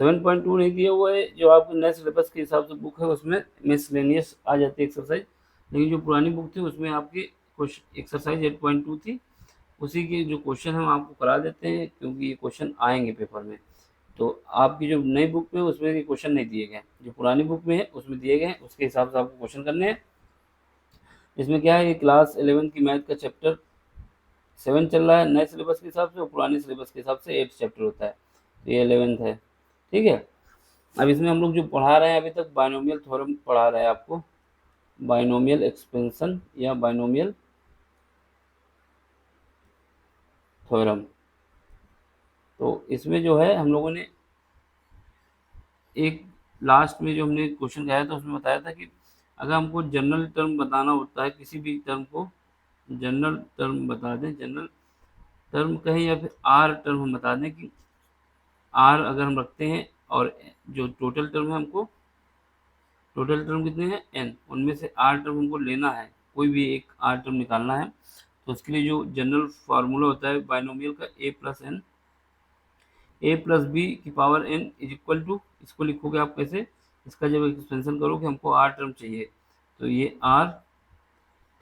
7.2 नहीं दिया हुआ है, जो आपके नए सिलेबस के हिसाब से बुक है उसमें मिसलेनियस आ जाती है एक्सरसाइज, लेकिन जो पुरानी बुक थी उसमें आपकी क्वेश्चन एक्सरसाइज 8.2 थी, उसी के जो क्वेश्चन हम आपको करा देते हैं, क्योंकि ये क्वेश्चन आएंगे पेपर में। तो आपकी जो नई बुक में उसमें ये क्वेश्चन नहीं दिए गए, जो पुरानी बुक में है उसमें दिए गए हैं, उसके हिसाब से आपको क्वेश्चन करने हैं। इसमें क्या है, ये क्लास 11 की मैथ का चैप्टर 7 चल रहा है नए सिलेबस के हिसाब से, और पुराने सिलेबस के हिसाब से 8 चैप्टर होता है, तो ये 11th है। ठीक है, अब इसमें हम लोग जो पढ़ा रहे हैं अभी तक बाइनोमियल थ्योरम पढ़ा रहे हैं आपको, बाइनोमियल एक्सपेंशन या बाइनोमियल थ्योरम। तो इसमें जो है हम लोगों ने एक लास्ट में जो हमने क्वेश्चन कराया था उसमें बताया था कि अगर हमको जनरल टर्म बताना होता है, किसी भी टर्म को जनरल टर्म बता दें, जनरल टर्म कहें या फिर आर टर्म हम बता दें कि आर अगर हम रखते हैं और जो टोटल टर्म है हमको, टोटल टर्म कितने हैं एन, उनमें से आर टर्म हमको लेना है, कोई भी एक आर टर्म निकालना है, तो उसके लिए जो जनरल फार्मूला होता है बाइनोमियल का a plus n, a plus b की power n is equal to, इसको लिखोगे आप कैसे, इसका जब एक्सपेंशन करोगे हमको आर टर्म चाहिए, तो ये आर,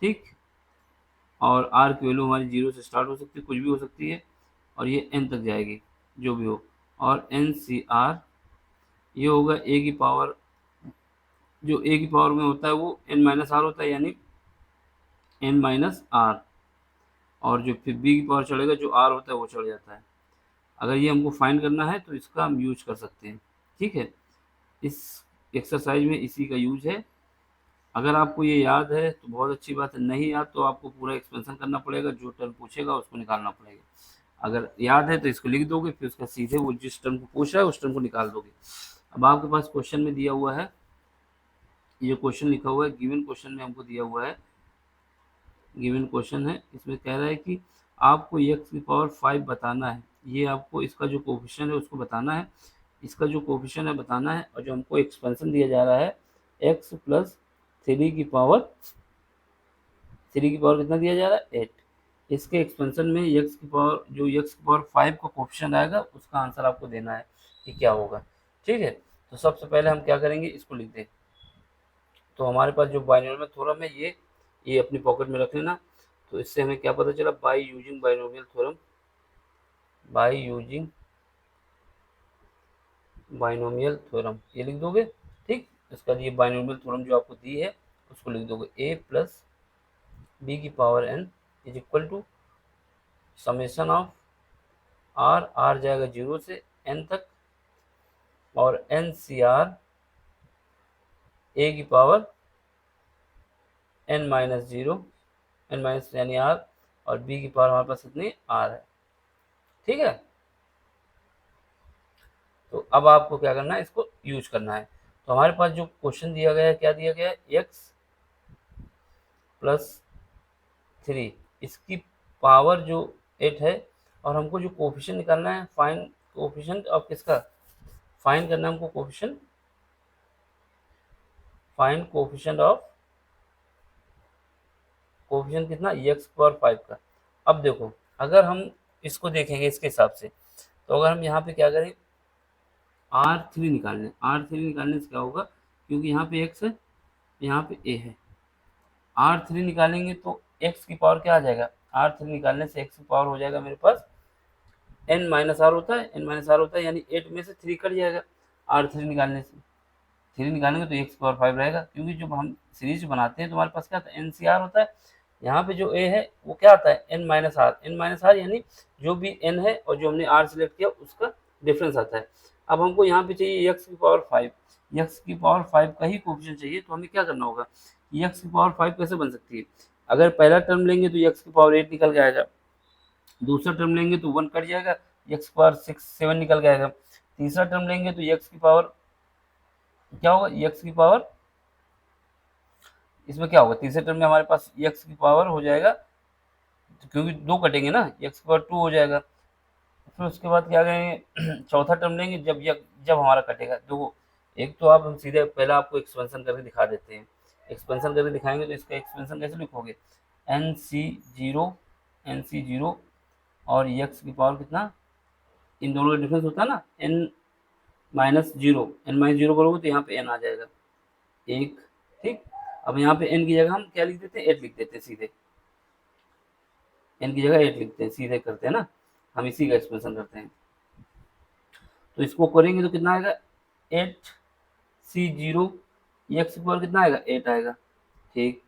ठीक, और आर की वैल्यू हमारी 0 से स्टार्ट हो सकती है, कुछ भी हो सकती है, और ये एन तक जाएगी जो भी हो, और एन सी आर, ये होगा ए की पावर, जो ए की पावर में होता है वो एन माइनस आर होता है, यानी एन माइनस आर, और जो फिर बी की पावर चढ़ेगा जो आर होता है वो चढ़ जाता है। अगर ये हमको फाइंड करना है तो इसका हम यूज कर सकते हैं। ठीक है, इस एक्सरसाइज में इसी का यूज है। अगर आपको ये याद है तो बहुत अच्छी बात है, नहीं याद तो आपको पूरा एक्सपेंशन करना पड़ेगा, जो टर्म पूछेगा उसको निकालना पड़ेगा। अगर याद है तो इसको लिख दोगे, फिर उसका सीधे वो जिस टर्म को पूछ रहा है उस टर्म को निकाल दोगे। अब आपके पास क्वेश्चन में दिया हुआ है, ये क्वेश्चन लिखा हुआ है, गिवन क्वेश्चन में हमको दिया हुआ है, गिवन क्वेश्चन है, इसमें कह रहा है कि आपको x की पावर 5 बताना है, ये आपको इसका जो कोफिशिएंट है उसको बताना है, इसका जो कोफिशिएंट है बताना है, और जो हमको एक्सपेंशन दिया जा रहा है x प्लस 3 की पावर, 3 की पावर कितना दिया जा रहा है 8, इसके एक्सपेंशन में x की पावर, जो x की पावर 5 का कोफिशिएंट आएगा उसका आंसर आपको देना है कि क्या होगा। ठीक है, तो सबसे पहले हम क्या करेंगे, इसको लिख दें। तो हमारे पास जो बाइनोमियल थ्योरम है ये अपनी पॉकेट में रख लेना। तो इससे हमें क्या पता चला, by using binomial theorem, by using binomial theorem, ये लिख दोगे। ठीक, इसका ये बाइनोमियल थ्योरम जो आपको दी है उसको लिख दोगे, ए प्लस बी की power n is equal to summation of r, r जाएगा 0 से एन तक, और एन सी आर ए की power n minus 0, n minus यानी आर, और बी की पावर हमारे पास कितनी आर है। ठीक है, तो अब आपको क्या करना है, इसको यूज करना है। तो हमारे पास जो क्वेश्चन दिया गया है, क्या दिया गया है, x प्लस 3, इसकी पावर जो 8 है, और हमको जो कोफिशिएंट निकालना है, फाइन कोफिशिएंट ऑफ किसका, फाइन करना है हमको coefficient, fine coefficient of, coefficient कितना x पावर 5 का। अब देखो, अगर हम इसको देखेंगे इसके हिसाब से, तो अगर हम यहाँ पे क्या करें, R3 निकालने, R3 निकालने से क्या होगा, क्योंकि यहाँ पे x है यहाँ पे a है, R3 निकालेंगे तो x की पावर क्या आ जाएगा, R3 निकालने से x की पावर हो जाएगा मेरे पास n माइनस आर होता है, n माइनस आर होता है, यानी 8 में से 3 कट जाएगा, R3 निकालने से 3 निकालेंगे तो x की पावर 5 रहेगा, क्योंकि जब हम सीरीज बनाते हैं तो हमारे पास क्या आता है, NCR होता है, यहाँ पे जो a है वो क्या आता है n minus r, n minus r यानी जो भी n है और जो हमने r सिलेक्ट किया उसका डिफरेंस आता है। अब हमको यहाँ पे चाहिए x की पावर 5, x की पावर 5 का ही कोफिशिएंट चाहिए, तो हमें क्या करना होगा, x की पावर 5 कैसे बन सकती है, अगर पहला टर्म लेंगे तो x की पावर 8 निकल के आएगा, दूसरा टर्म लेंगे तो 1 कट जाएगा, x की पावर 6 7 निकल के आएगा, तीसरा टर्म लेंगे तो x की पावर क्या होगा, x की पावर, इसमें क्या होगा, तीसरे टर्म में हमारे पास x की पावर हो जाएगा, क्योंकि 2 कटेंगे ना, x की पावर 2 हो जाएगा। फिर उसके बाद क्या करेंगे चौथा टर्म लेंगे, जब हमारा कटेगा, देखो एक तो आप हम सीधे पहले आपको एक्सपेंशन करके दिखा देते हैं, एक्सपेंशन करके दिखाएंगे तो इसका एक्सपेंशन कैसे लिखोगे, NC0 और x की पावर कितना, इन दोनों का डिफरेंस होता है ना, n minus zero, n minus zero करोगे तो यहाँ पे n आ जाएगा 1, ठीक। अब यहाँ पे n की जगह हम क्या लिख देते हैं, 8 लिख देते हैं सीधे, n की जगह 8 लिखते हैं, सीधे करते हैं ना, हम इसी का एक्सप्रेशन करते हैं। तो इसको करेंगे तो कितना आएगा, 8c0 x की पावर कितना आएगा, 8 आएगा, ठीक।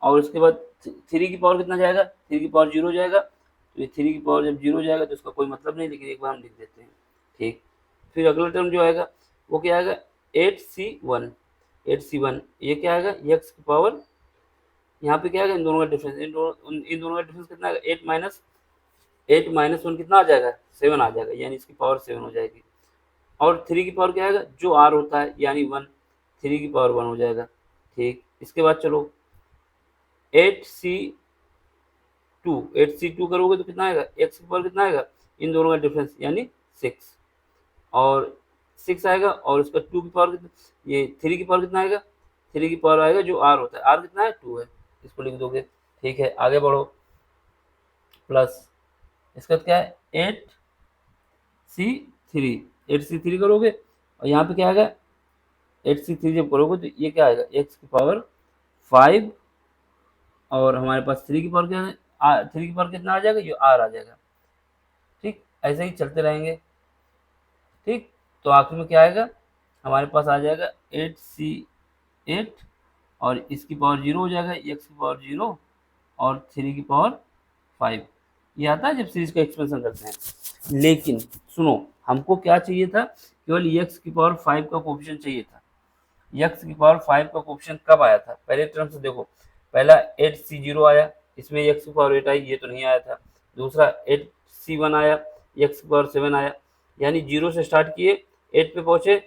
और उसके बाद 3 की पावर कितना जाएगा, 3 की पावर 0 जाएगा, तो ये 3 की पावर जब 0 जाएगा तो इसका कोई मतलब नहीं, लेकिन एक बार हम लिख देते हैं, ठीक। फिर अगला टर्म जो आएगा वो क्या आएगा, 8c1, 8c1 ये क्या आएगा, x की पावर, यहाँ पे क्या आएगा, इन दोनों का डिफरेंस, इन दोनों का डिफरेंस कितना आएगा, 8 माइनस 1 कितना आ जाएगा, 7 आ जाएगा, यानी इसकी पावर 7 हो जाएगी। और 3 की पावर क्या आएगा, जो r होता है यानी 1, 3 की पावर 1 हो जाएगा, ठीक। इसके बाद चलो 8c2, 8c2 करोगे तो कितना आएगा, x की पावर कितना आएगा, इन दोनों का डिफरेंस यानी 6, और 6 आएगा, और इसका 2 की पावर कितना, ये 3 की पावर कितना आएगा, 3 की पावर आएगा जो r होता है, r कितना है, 2 है, इसको लिख दोगे, ठीक है। आगे बढ़ो, प्लस इसका क्या है, 8c3, 8c3 करोगे और यहाँ पे क्या आएगा, 8c3 जब करोगे तो ये क्या आएगा, x की पावर 5, और हमारे पास 3 की पावर क्या है, 3 की पावर कितना आ जाएगा, ये r आ जाएगा, ठीक। ऐसे ही चलते रहेंगे, ठीक। तो आखिर में क्या आएगा, हमारे पास आ जाएगा 8c8, और इसकी पावर 0 हो जाएगा, x की पावर 0, और 3 की पावर 5, ये आता है जब सीरीज का एक्सपेंशन करते हैं। लेकिन सुनो, हमको क्या चाहिए था, केवल x की पावर 5 का कोफिशिएंट चाहिए था। x की पावर 5 का कोफिशिएंट कब आया था, पहले टर्म से देखो, पहला 8c0 आया, इसमें x की पावर 8 आई, ये तो नहीं आया था। दूसरा 8c1 आया, x की पावर 7 आया, यानी 0 से स्टार्ट किए 8 पे पहुंचे,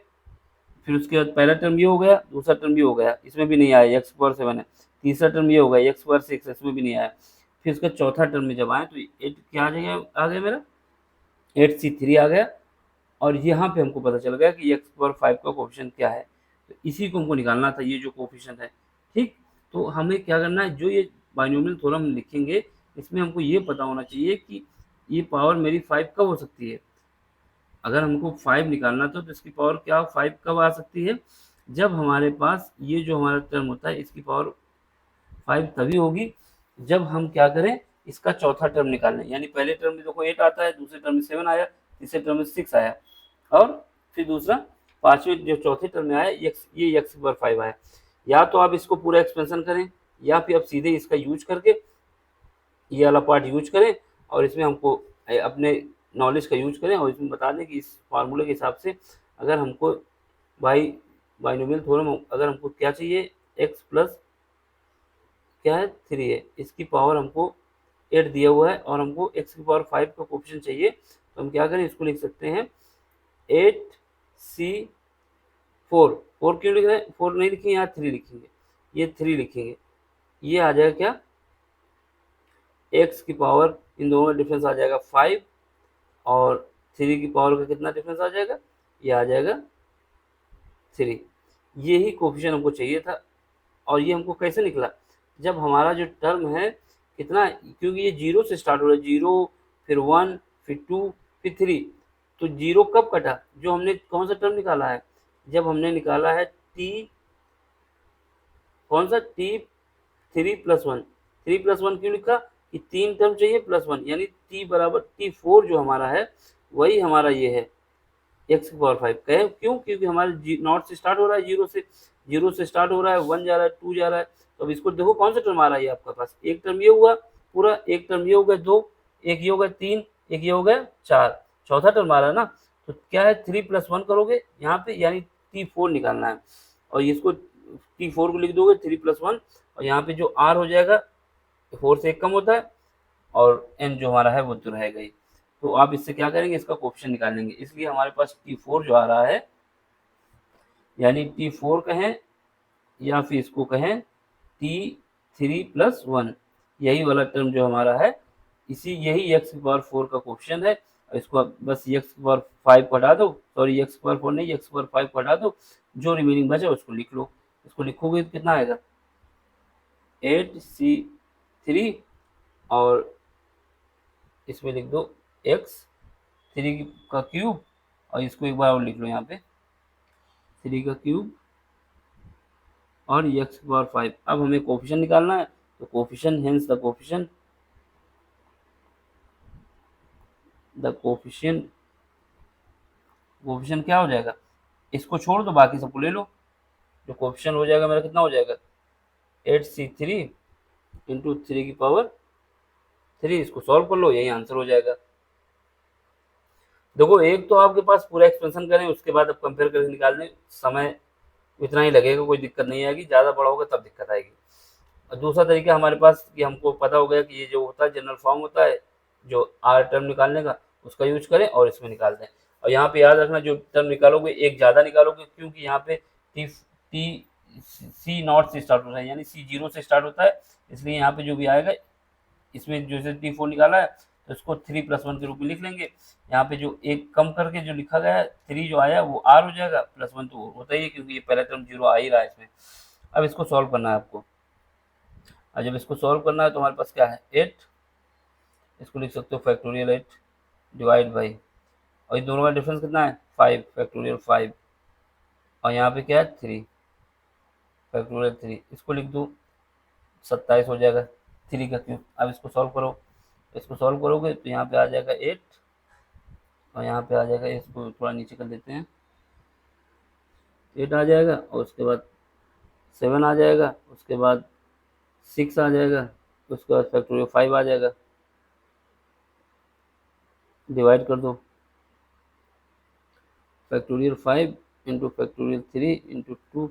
फिर उसके बाद पहला टर्म ये हो गया, दूसरा टर्म ये हो गया, इसमें भी नहीं आया, x की पावर 7 है। तीसरा टर्म ये हो गया, x की पावर 6, इसमें भी नहीं आया। फिर उसका चौथा टर्म में जब आए तो 8 क्या आ गया मेरा, 8c3 आ गया, और यहाँ पे हमको पता चल गया कि x की पावर 5 का कोफिशिएंट क्या है, तो इसी को हमको निकालना था, ये जो कोफिशिएंट है, ठीक। तो हमें क्या करना है, जो ये बाइनोमियल थ्योरम लिखेंगे इसमें हमको ये पता होना चाहिए कि ये पावर मेरी 5 कब हो सकती है। अगर हमको 5 निकालना था तो इसकी पावर क्या 5 कब आ सकती है, जब हमारे पास ये जो हमारा टर्म होता है इसकी पावर 5 तभी होगी जब हम क्या करें, इसका चौथा टर्म निकालें, यानी पहले टर्म में देखो 8 आता है, दूसरे टर्म में 7 आया, तीसरे टर्म में 6 आया, और फिर दूसरा पांचवें जो चौथे टर्म में आया ये x पर 5 आया। या तो आप इसको पूरा एक्सपेंशन करें, या फिर आप सीधे इसका यूज करके ये वाला पार्ट यूज करें, और इसमें हमको अपने नॉलेज का यूज करें, और इसमें बता दें कि इस फार्मूले के हिसाब से अगर हमको बाइनोमियल थ्योरम अगर हमको क्या चाहिए, x प्लस क्या है 3 है, इसकी पावर हमको 8 दिया हुआ है, और हमको x की पावर 5 का कोफिशिएंट चाहिए, तो हम क्या करें, इसको लिख सकते हैं 8c4, 4 क्यों लिख रहे हैं, 4 नहीं लिखेंगे, यहाँ 3 लिखेंगे, ये 3 लिखेंगे, ये आ जाएगा क्या, x की पावर, इन दोनों का डिफरेंस आ जाएगा 5, और 3 की पावर का कितना डिफरेंस आ जाएगा, ये आ जाएगा 3। ये ही कोफिशिएंट हमको चाहिए था, और ये हमको कैसे निकला, जब हमारा जो टर्म है कितना, क्योंकि ये 0 से स्टार्ट हो रहा है, 0 फिर 1 फिर 2 फिर 3, तो 0 कब कटा, जो हमने कौन सा टर्म निकाला है, जब हमने निकाला है t, कौन सा t3+1, 3+1 क्यों लिखा, कि 3 टर्म चाहिए प्लस 1, यानी t बराबर t4 जो हमारा है वही हमारा ये है x की पावर 5 कहे, क्यों, क्योंकि हमारे नॉट से स्टार्ट हो रहा है, 0 से स्टार्ट हो रहा है, 1 जा रहा है, 2 जा रहा है, तो अब इसको देखो कौन सा टर्म आ रहा है आपका पास, एक टर्म ये हुआ पूरा, एक टर्म ये हो गया 2, एक ये हो गया 3, एक ये हो गया 4, चौथा टर्म आ रहा है ना, तो क्या है 3+1 करोगे यहाँ पे, यानी t4 निकालना है, और इसको t4 को लिख दोगे 3+1, और यहाँ पे जो r हो जाएगा 4 से 1 कम होता है, और n जो हमारा है वो तो रहेगा ही। तो आप इससे क्या करेंगे, इसका कोफिशिएंट निकालेंगे, इसलिए हमारे पास t4 जो आ रहा है, यानी t4 कहें या फिर इसको कहें t3+1, यही वाला टर्म जो हमारा है, यही x की पावर 4 का कोफिशिएंट है, और इसको आप बस x की पावर 5 को हटा दो, सॉरी x की पावर 4 नहीं, x की पावर 5 को हटा दो, जो रिमेनिंग बचा उसको लिख लो, इसको लिखोगे तो कितना आएगा 8c3, और इसमें लिख दो x 3 का क्यूब, और इसको एक बार और लिख लो यहाँ पे 3 का क्यूब और x पावर 5। अब हमें कोफिशिएंट निकालना है, तो coefficient hence the coefficient coefficient क्या हो जाएगा, इसको छोड़ दो बाकी सबको ले लो। जो कोफिशिएंट हो जाएगा मेरा कितना हो जाएगा 8c3 इंटू 3 की पावर 3। इसको सॉल्व कर लो, यही आंसर हो जाएगा। देखो एक तो आपके पास पूरा एक्सपेंशन करें, उसके बाद अब कंपेयर करके निकाल दें, समय इतना ही लगेगा, कोई दिक्कत नहीं आएगी। ज़्यादा बड़ा होगा तब दिक्कत आएगी। और दूसरा तरीका हमारे पास कि हमको पता हो गया कि ये जो होता है जनरल फॉर्म होता है जो आर टर्म निकालने का, उसका यूज करें और इसमें निकाल दें। और यहाँ पे याद रखना जो टर्म निकालोगे एक ज़्यादा निकालोगे, क्योंकि यहाँ पे टी टी सी नॉट से स्टार्ट होता है, यानी C0 से स्टार्ट होता है, इसलिए यहाँ पे जो भी आएगा इसमें जैसे T4 निकाला है तो इसको 3+1 के रूप में लिख लेंगे। यहाँ पे जो एक कम करके जो लिखा गया है 3 जो आया वो R हो जाएगा, +1 तो होता ही है क्योंकि ये पहला टर्म 0 आ ही रहा है इसमें। अब इसको सॉल्व करना है आपको, और जब इसको सॉल्व करना है तो हमारे पास क्या है 8, इसको लिख सकते हो फैक्टोरियल 8 डिवाइड बाई, और इन दोनों का डिफरेंस कितना है 5 फैक्टोरियल 5, और यहाँ पे क्या है 3 फैक्टोरियल 3, इसको लिख दो 27 हो जाएगा 3 का क्यूब। अब इसको सॉल्व करो, इसको सॉल्व करोगे तो यहाँ पे आ जाएगा 8, और यहाँ पे आ जाएगा, इसको थोड़ा नीचे कर देते हैं, 8 आ जाएगा, और उसके बाद 7 आ जाएगा, उसके बाद 6 आ जाएगा, उसके बाद फैक्टोरियल 5 आ जाएगा। डिवाइड कर दो, factorial 5 into factorial 3 into 2,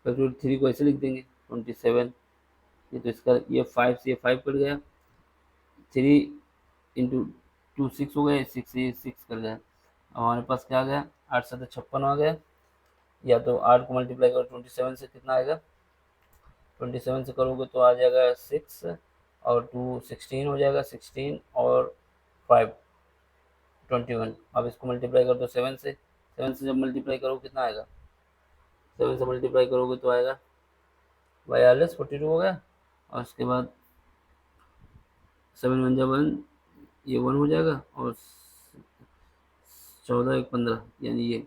factorial 3 को ऐसे लिख देंगे 27, ये तो इसका ये 5 से ये 5 कट गया, 3 इंटू 2 6 हो गया, 6 से 6 कर गया, अब हमारे पास क्या आ गया 8 7 56 आ गया। या तो 8 को मल्टीप्लाई करो 27 से, कितना आएगा 27 से करोगे तो आ जाएगा 6 और 2 16 हो जाएगा, 16 और 5 21। अब इसको मल्टीप्लाई कर दो 7 से, 7 से जब मल्टीप्लाई करो कितना आएगा, 7 से मल्टीप्लाई करोगे तो आएगा 42 42 हो गया, और उसके बाद 7 1 जा 1, ये 1 हो जाएगा, और 14 1 15, यानी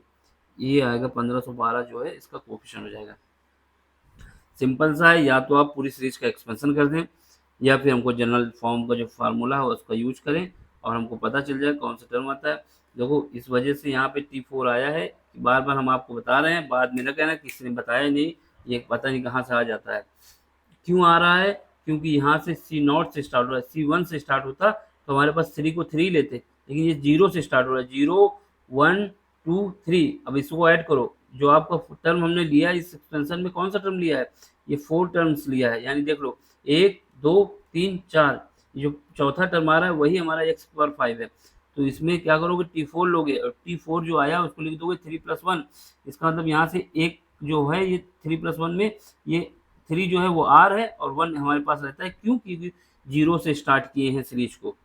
ये आएगा 1512 जो है इसका कोफिशिएंट हो जाएगा। सिंपल सा है, या तो आप पूरी सीरीज का एक्सपेंशन कर दें, या फिर हमको जनरल फॉर्म का जो फार्मूला है उसका यूज करें और हमको पता चल जाए कौन सा टर्म आता है। देखो इस वजह से यहाँ पे T4 आया है, बार बार हम आपको बता रहे हैं, बाद में न कहना किसी ने बताया नहीं, ये पता नहीं कहाँ से आ जाता है। क्यों आ रहा है, क्योंकि यहाँ से C0 से स्टार्ट हो रहा है, C1 से स्टार्ट होता तो हमारे पास 3 को 3 लेते, लेकिन ये 0 से स्टार्ट हो रहा है, 0 1 2 3। अब इसको ऐड करो, जो आपका टर्म हमने लिया है इस एक्सपेंशन में, कौन सा टर्म लिया है, ये 4 टर्म्स लिया है, यानी देख लो 1 2 3 4, जो चौथा टर्म आ रहा है वही हमारा x पावर 5 है। तो इसमें क्या करोगे T4 लोगे, और T4 जो आया उसको लिख दोगे 3+1, इसका मतलब यहाँ से एक जो है ये 3+1 में ये 3 जो है वो R है और 1 हमारे पास रहता है, क्यों, क्योंकि 0 से स्टार्ट किए हैं सीरीज को।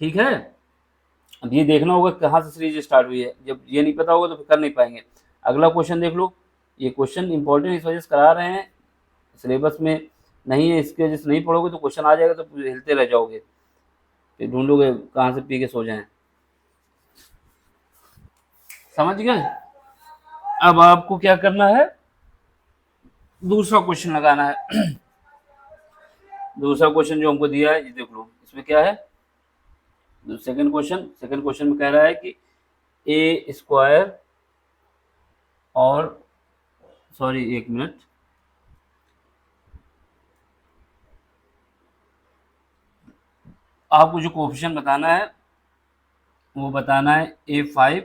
ठीक है, अब ये देखना होगा कहाँ से सीरीज स्टार्ट हुई है, जब ये नहीं पता होगा तो फिर कर नहीं पाएंगे। अगला क्वेश्चन देख लो, ये क्वेश्चन इंपॉर्टेंट इस वजह से करा रहे हैं, सिलेबस में नहीं है इसकी वजह से नहीं पढ़ोगे तो क्वेश्चन आ जाएगा तो हिलते रह जाओगे, फिर ढूंढोगे कहाँ से पी के सो जाएं। समझ गए। अब आपको क्या करना है, दूसरा क्वेश्चन लगाना है। दूसरा क्वेश्चन जो हमको दिया है ये देख लो, इसमें क्या है, सेकंड क्वेश्चन में कह रहा है कि ए स्क्वायर और सॉरी एक मिनट, आपको जो कोफिशिएंट बताना है वो बताना है A5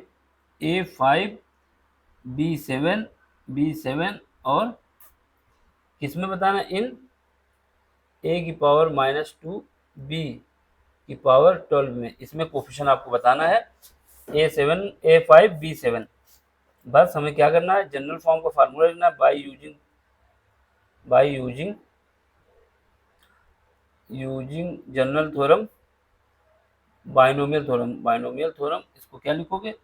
B7 और किसमें बताना है, इन A⁻² B की पावर 12 में, इसमें कोफिशिएंट आपको बताना है A5 B7। बस हमें क्या करना है, जनरल फॉर्म का फार्मूला लिखना है by using general theorem binomial theorem. इसको क्या लिखोगे,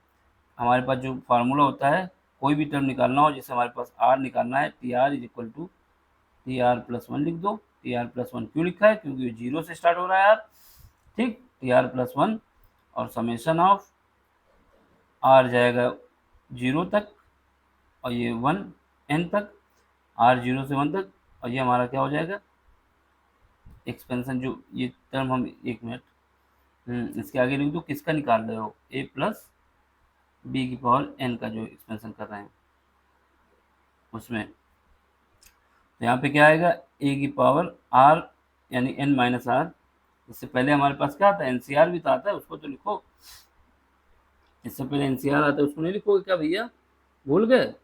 हमारे पास जो फार्मूला होता है कोई भी टर्म निकालना हो, जैसे हमारे पास R निकालना है, TR+1 लिख दो। TR+1 क्यों लिखा है, क्योंकि ये 0 से स्टार्ट हो रहा है यार, ठीक, TR+1 और समेशन ऑफ R जाएगा 0 तक, और ये 1 n तक, r 0 से 1 तक, और ये हमारा क्या हो जाएगा एक्सपेंशन। जो ये टर्म हम, एक मिनट, इसके आगे लिख दो, किसका निकाल रहे हो, a प्लस बी की पावर n का जो एक्सपेंशन कर रहे हैं उसमें। तो यहाँ पे क्या आएगा, a की पावर r यानी n माइनस आर। इससे पहले हमारे पास क्या आता है, NCR भी तो आता है, उसको तो लिखो। इससे पहले NCR आता है, उसको नहीं लिखोगे क्या भैया, भूल गए,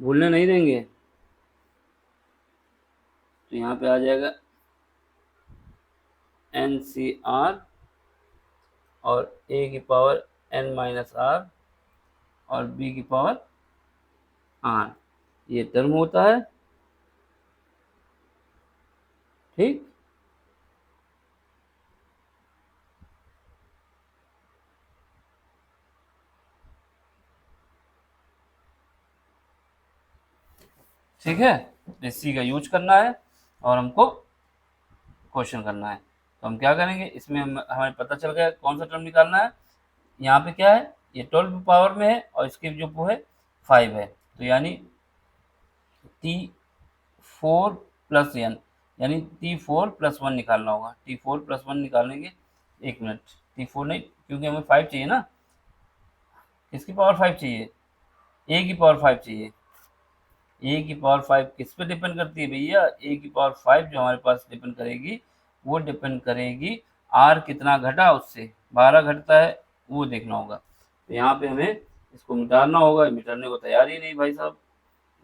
भूलने नहीं देंगे। तो यहाँ पे आ जाएगा NCR और a की पावर n माइनस आर और b की पावर r, ये टर्म होता है, ठीक। ठीक है, इसी का यूज करना है और हमको क्वेश्चन करना है। तो हम क्या करेंगे, इसमें हमें पता चल गया कौन सा टर्म निकालना है। यहाँ पे क्या है, ये 12 पावर में है और इसकी जो वो है 5 है, तो यानी T4 प्लस n, यानी T4 प्लस 1 निकालना होगा। T4 प्लस 1 निकालेंगे, एक मिनट, T4 नहीं, क्योंकि हमें 5 चाहिए ना, किसकी पावर 5 चाहिए, a की पावर 5 चाहिए। ए की पावर 5 किस पे डिपेंड करती है भैया, ए की पावर 5 जो हमारे पास डिपेंड करेगी, वो डिपेंड करेगी आर कितना घटा उससे, 12 घटता है, वो देखना होगा। तो यहाँ पे हमें इसको मिटाना होगा, मिटाने को तैयार ही नहीं भाई साहब,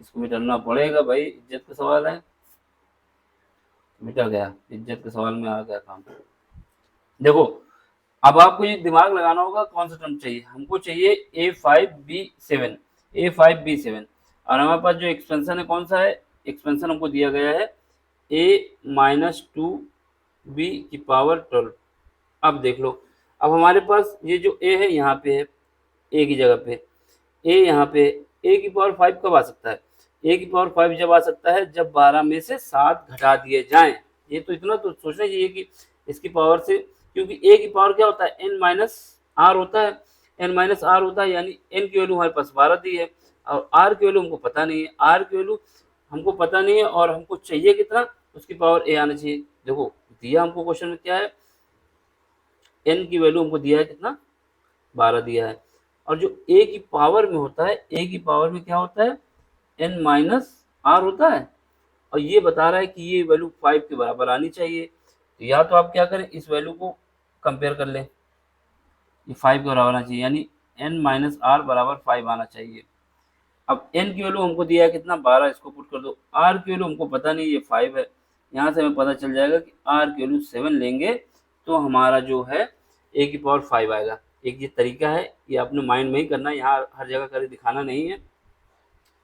इसको मिटाना पड़ेगा भाई, इज्जत का सवाल है। मिटा गया, इज्जत के सवाल में आ गया काम। देखो, अब आपको ये दिमाग लगाना होगा कौन सा टर्म चाहिए, हमको चाहिए A5B7, A5B7, और हमारे पास जो एक्सपेंशन है कौन सा है, एक्सपेंशन हमको दिया गया है A-2B की पावर 12। अब देख लो, अब हमारे पास ये जो A है यहाँ पे है, A की जगह पे A यहाँ पे, A की पावर 5 कब आ सकता है, A की पावर 5 जब आ सकता है जब 12 में से 7 घटा दिए जाएं। ये तो इतना तो सोचना चाहिए कि इसकी पावर से, क्योंकि A की पावर क्या होता है, n माइनस आर होता है, n माइनस आर होता है, यानी n की वैल्यू हमारे पास 12 दी है और r की वैल्यू हमको पता नहीं है, r की वैल्यू हमको पता नहीं है और हमको चाहिए कितना, उसकी पावर a आना चाहिए। देखो दिया हमको क्वेश्चन में क्या है, n की वैल्यू हमको दिया है कितना, 12 दिया है, और जो a की पावर में होता है, a की पावर में क्या होता है, n माइनस आर होता है, और ये बता रहा है कि ये वैल्यू 5 के बराबर आनी चाहिए। तो या तो आप क्या करें, इस वैल्यू को कंपेयर कर लें, ये 5 के बराबर आना चाहिए, यानी n माइनस आर बराबर 5 आना चाहिए। अब n की वैल्यू हमको दिया है कितना, 12, इसको पुट कर दो, r की वैल्यू हमको पता नहीं, ये 5 है, यहाँ से हमें पता चल जाएगा कि r की वैल्यू 7 लेंगे तो हमारा जो है a की पावर 5 आएगा। एक ये तरीका है, ये अपने माइंड में ही करना है, यहाँ हर जगह कर दिखाना नहीं है,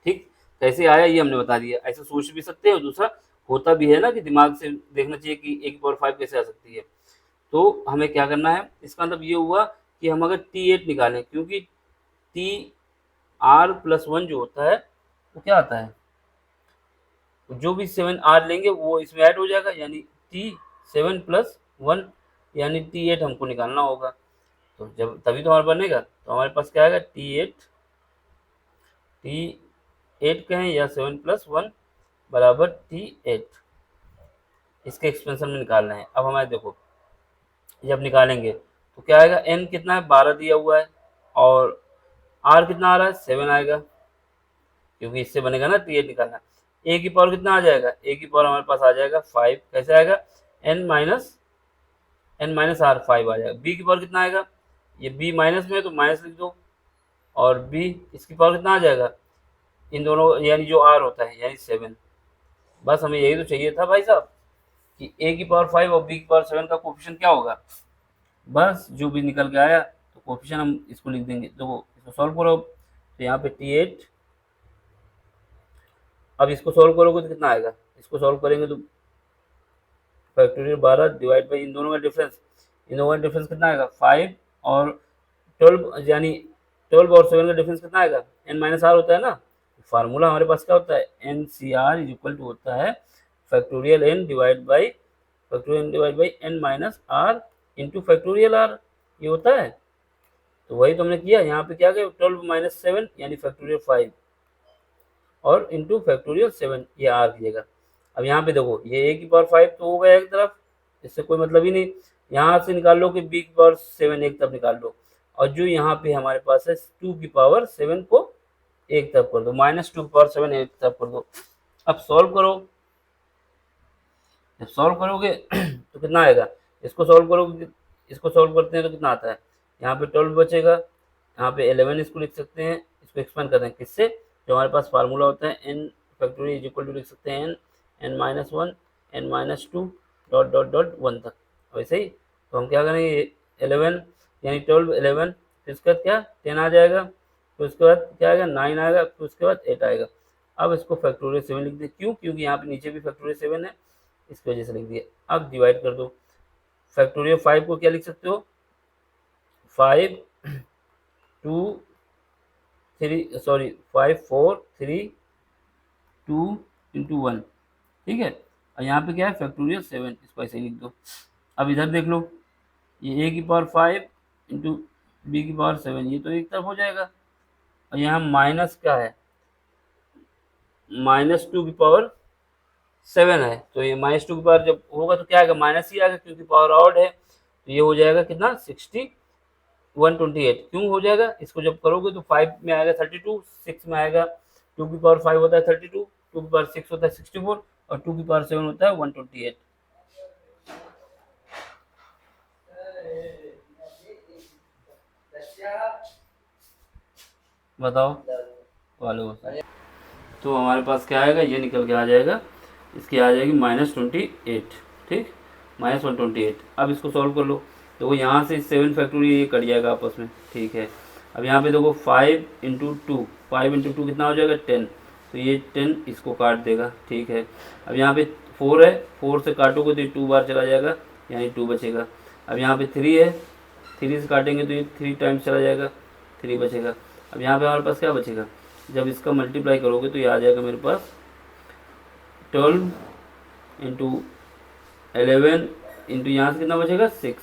ठीक। कैसे आया ये हमने बता दिया, ऐसे सोच भी सकते हैं, और दूसरा होता भी है ना कि दिमाग से देखना चाहिए कि a की पावर 5 कैसे आ सकती है। तो हमें क्या करना है, इसका मतलब ये हुआ कि हम अगर T8 निकालें, क्योंकि टी आर प्लस 1 जो होता है वो क्या आता है, जो भी 7 r लेंगे वो इसमें ऐड हो जाएगा, यानी T7 प्लस 1 यानी T8 हमको निकालना होगा। तो जब तभी तो हमारा बनेगा, तो हमारे पास क्या आएगा, T8 कहें या 7 प्लस 1 बराबर T8, इसके एक्सपेंशन में निकालना है। अब हमारे देखो, जब निकालेंगे तो क्या आएगा, n कितना है, 12 दिया हुआ है, और r कितना आ रहा है, 7 आएगा, क्योंकि इससे बनेगा ना T8 निकालना। a की पावर कितना आ जाएगा, a की पावर हमारे पास आ जाएगा 5, कैसे आएगा, n माइनस आर 5 आ जाएगा। b की पावर कितना आएगा, ये b माइनस में तो माइनस लिख दो, और b इसकी पावर कितना आ जाएगा, इन दोनों यानी जो r होता है यानी 7। बस हमें यही तो चाहिए था भाई साहब कि a की पावर 5 और b की पावर 7 का कोफिशिएंट क्या होगा, बस जो भी निकल के आया तो कोफिशिएंट हम इसको लिख देंगे। तो इसको सॉल्व करो, तो यहाँ पे T8, अब इसको सॉल्व करोगे तो कितना आएगा, इसको सॉल्व करेंगे तो फैक्टोरियल 12 डिवाइड बाई इन दोनों का डिफरेंस, इन दोनों का डिफरेंस कितना आएगा, 5 और 12, यानी 12 और 7 का डिफरेंस कितना आएगा, n माइनस आर होता है ना। फार्मूला हमारे पास क्या होता है, n C r is equal to होता है factorial n divide by n minus r into factorial r, ये होता है। तो वही तो हमने किया, यहाँ पे क्या गया, 12 माइनस 7 यानी फैक्टोरियल 5, और इंटू फैक्टोरियल 7 ये आर दिएगा। अब यहाँ पे देखो ये ए की पावर 5 तो हो गया एक तरफ, इससे कोई मतलब ही नहीं। यहाँ से निकाल लो कि बी की पावर 7 एक तरफ निकाल लो, और जो यहाँ पे हमारे पास है 2 की पावर 7 को एक तरफ कर दो, -2 की पावर 7 एक तरफ कर दो। अब सॉल्व करो, जब सॉल्व करोगे तो कितना आएगा, इसको सॉल्व करोगे, इसको सॉल्व करते हैं तो कितना आता है, यहाँ पे 12 बचेगा, यहाँ पे 11 इसको लिख सकते हैं, इसको एक्सपेंड करते हैं किससे, जो हमारे पास फार्मूला होता है n factorial is equal to लिख सकते हैं n-1 n-2 dot dot dot 1 तक। वैसे ही तो हम क्या करेंगे 11 यानी 12 11 फिर उसके बाद क्या 10 आ जाएगा, फिर उसके बाद क्या आएगा 9 आएगा, फिर उसके बाद 8 आएगा। अब इसको फैक्टोरियल 7 लिख दें, क्यों, क्योंकि यहाँ पे नीचे भी फैक्टोरियल 7 है, इसकी वजह से लिख दिया। अब डिवाइड कर दो, फैक्टोरियल 5 को क्या लिख सकते हो 5 2 3 सॉरी 5 4 3 2 इंटू 1, ठीक है। और यहाँ पे क्या है फैक्टोरियल 7, इसको ऐसे ही लिख दो। अब इधर देख लो, ये ए की पावर 5 इंटू बी की पावर 7 ये तो एक तरफ हो जाएगा, और यहाँ माइनस क्या है -2 की पावर 7 है, तो ये -2 की पावर जब होगा तो क्या आएगा माइनस ही आएगा, क्योंकि पावर ऑड है, तो ये हो जाएगा कितना 128। क्यों हो जाएगा, इसको जब करोगे तो 5 में आएगा 32, 6 में आएगा, 2 की पावर 5 होता है 32, 2 की पावर 6 होता है 64, और 2 की पावर 7 होता है 128। बताओ वाले तो हमारे पास क्या आएगा, ये निकल के आ जाएगा, इसकी आ जाएगी -28, ठीक, -128। अब इसको सॉल्व कर लो, देखो यहाँ से 7 फैक्टोरियल ये कट जाएगा आपस में, ठीक है। अब यहाँ पे देखो 5 इंटू 2, 5 इंटू 2 कितना हो जाएगा 10, तो ये 10 इसको काट देगा, ठीक है। अब यहाँ पे 4 है, 4 से काटोगे तो ये 2 बार चला जाएगा, यानी 2 बचेगा। अब यहाँ पे 3 है, 3 से काटेंगे तो ये 3 टाइम्स चला जाएगा, 3 बचेगा। अब यहाँ पे हमारे पास क्या बचेगा, जब इसका मल्टीप्लाई करोगे तो ये आ जाएगा मेरे पास 12 इंटू 11 इंटू यहाँ से कितना बचेगा 6,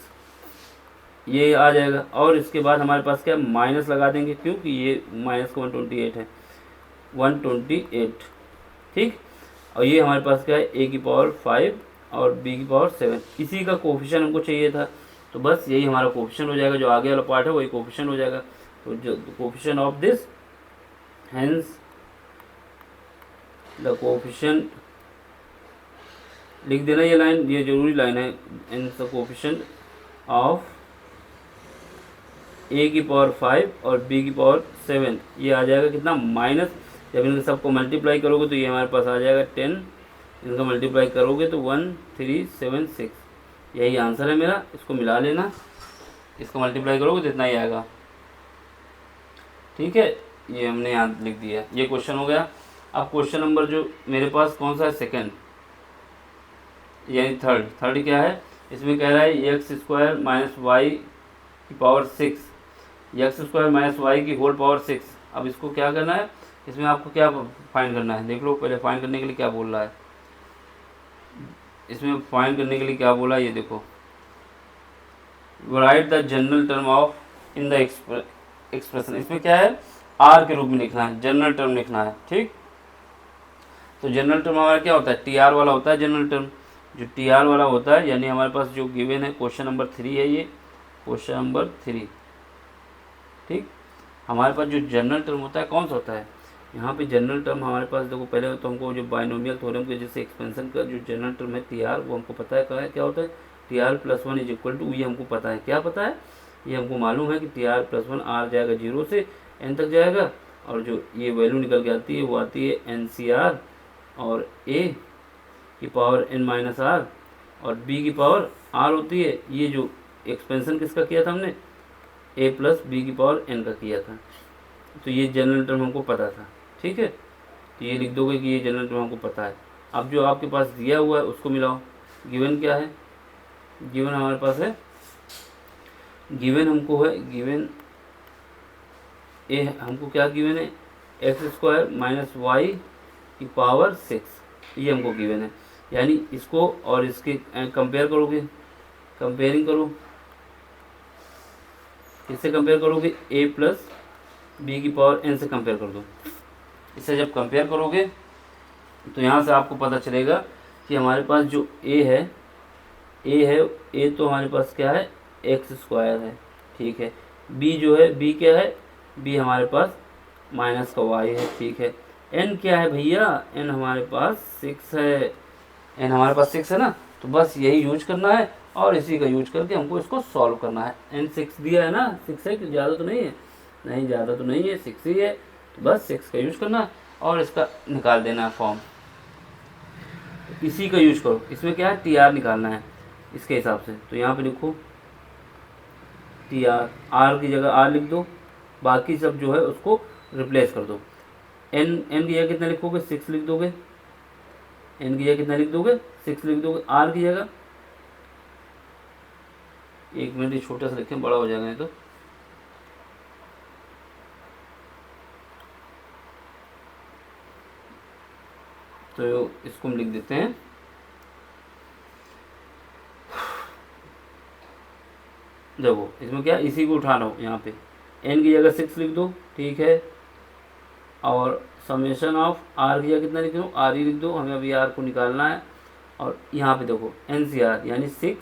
ये आ जाएगा। और इसके बाद हमारे पास क्या माइनस लगा देंगे, क्योंकि ये माइनस का 128 है, 128, ठीक। और ये हमारे पास क्या है ए की पावर 5 और बी की पावर 7, इसी का कोफिशिएंट हमको चाहिए था, तो बस यही हमारा कोफिशिएंट हो जाएगा, जो आगे वाला पार्ट है वही कोफिशिएंट हो जाएगा। तो जो coefficient of this, hence the coefficient, लिख देना ये लाइन, ये जरूरी लाइन है, इन द कोफिशिएंट ऑफ ए की पावर 5 और बी की पावर 7, ये आ जाएगा कितना माइनस, जब इनके सबको मल्टीप्लाई करोगे तो ये हमारे पास आ जाएगा 10, इनका मल्टीप्लाई करोगे तो 1376, यही आंसर है मेरा। इसको मिला लेना, इसको मल्टीप्लाई करोगे तो इतना ही आएगा, ठीक है। ये हमने यहाँ लिख दिया, ये क्वेश्चन हो गया। अब क्वेश्चन नंबर जो मेरे पास कौन सा है सेकंड, यानी थर्ड क्या है, इसमें कह रहा है x² - y की पावर 6, x² - y की होल पावर 6। अब इसको क्या करना है, इसमें आपको क्या फाइंड करना है, देख लो पहले फाइंड करने के लिए क्या बोल रहा है, इसमें फाइंड करने के लिए क्या बोला है ये देखो, right the general term of in the expression, इसमें क्या है आर के रूप में लिखना है, जनरल टर्म लिखना है, ठीक। तो जनरल टर्म हमारा क्या होता है, टी आर वाला होता है जनरल टर्म, जो टी आर वाला होता है, यानी हमारे पास जो गिवन है क्वेश्चन नंबर 3 है, ये क्वेश्चन नंबर 3, ठीक। हमारे पास जो जनरल टर्म होता है कौन सा होता है, यहाँ पे जनरल टर्म हमारे पास देखो, पहले तो हमको जो बाइनोमियल थ्योरम के जैसे एक्सपेंशन का जो जनरल टर्म है टी आर, वो हमको पता है क्या होता है, टी आर + 1 = 2, ये हमको पता है, क्या पता है, ये हमको मालूम है कि टी आर + 1 आर जाएगा 0 से n तक जाएगा, और जो ये वैल्यू निकल के आती है वो आती है NCR, और a की पावर n - r और b की पावर r होती है। ये जो एक्सपेंशन किसका किया था हमने, a + b की पावर n का किया था, तो ये जनरल टर्म हमको पता था, ठीक है। तो ये लिख दोगे कि ये जनरल टर्म हमको पता है। अब जो आपके पास दिया हुआ है उसको मिलाओ, गिवन क्या है, गिवन हमारे पास है, गिवन हमको है, गिवन ए हमको क्या गिवन है, x² - y की पावर 6, ये हमको गिवन है। यानी इसको और इसके कंपेयर करोगे, कंपेयरिंग करो, किससे कंपेयर करोगे, a + b की पावर n से कंपेयर कर दो, इसे जब कंपेयर करोगे तो यहाँ से आपको पता चलेगा कि हमारे पास जो ए है, ए तो हमारे पास क्या है, एक्स स्क्वायर है, ठीक है। बी जो है, बी क्या है, बी हमारे पास माइनस का वाई है, ठीक है। एन क्या है भैया, एन हमारे पास 6 है, एन हमारे पास 6 है ना। तो बस यही यूज करना है और इसी का यूज करके हमको इसको सॉल्व करना है। एन 6 दिया है ना, 6 है कि ज़्यादा तो नहीं है, नहीं ज़्यादा तो नहीं है, 6 ही है। तो बस 6 का यूज करना है और इसका निकाल देना है फॉर्म। इसी का यूज करो, इसमें क्या है, टी आर निकालना है इसके हिसाब से। तो यहाँ पे लिखो टी आर, आर की जगह आर लिख दो, बाकी सब जो है उसको रिप्लेस कर दो। एन की जगह कितना लिखोगे, 6 लिख दोगे। एन की जगह कितना लिख दोगे, 6 लिख दोगे। आर की जगह, एक मिनट, ये छोटा सा लिखें, बड़ा हो जाएगा नहीं तो इसको हम लिख देते हैं देखो इसमें क्या, इसी को उठा लो, यहाँ पे एन की जगह 6 लिख दो, ठीक है। और समेशन ऑफ आर की जगह कितना लिख दो, आर ही लिख दो, हमें अभी आर को निकालना है। और यहाँ पे देखो एन सी आर यानी 6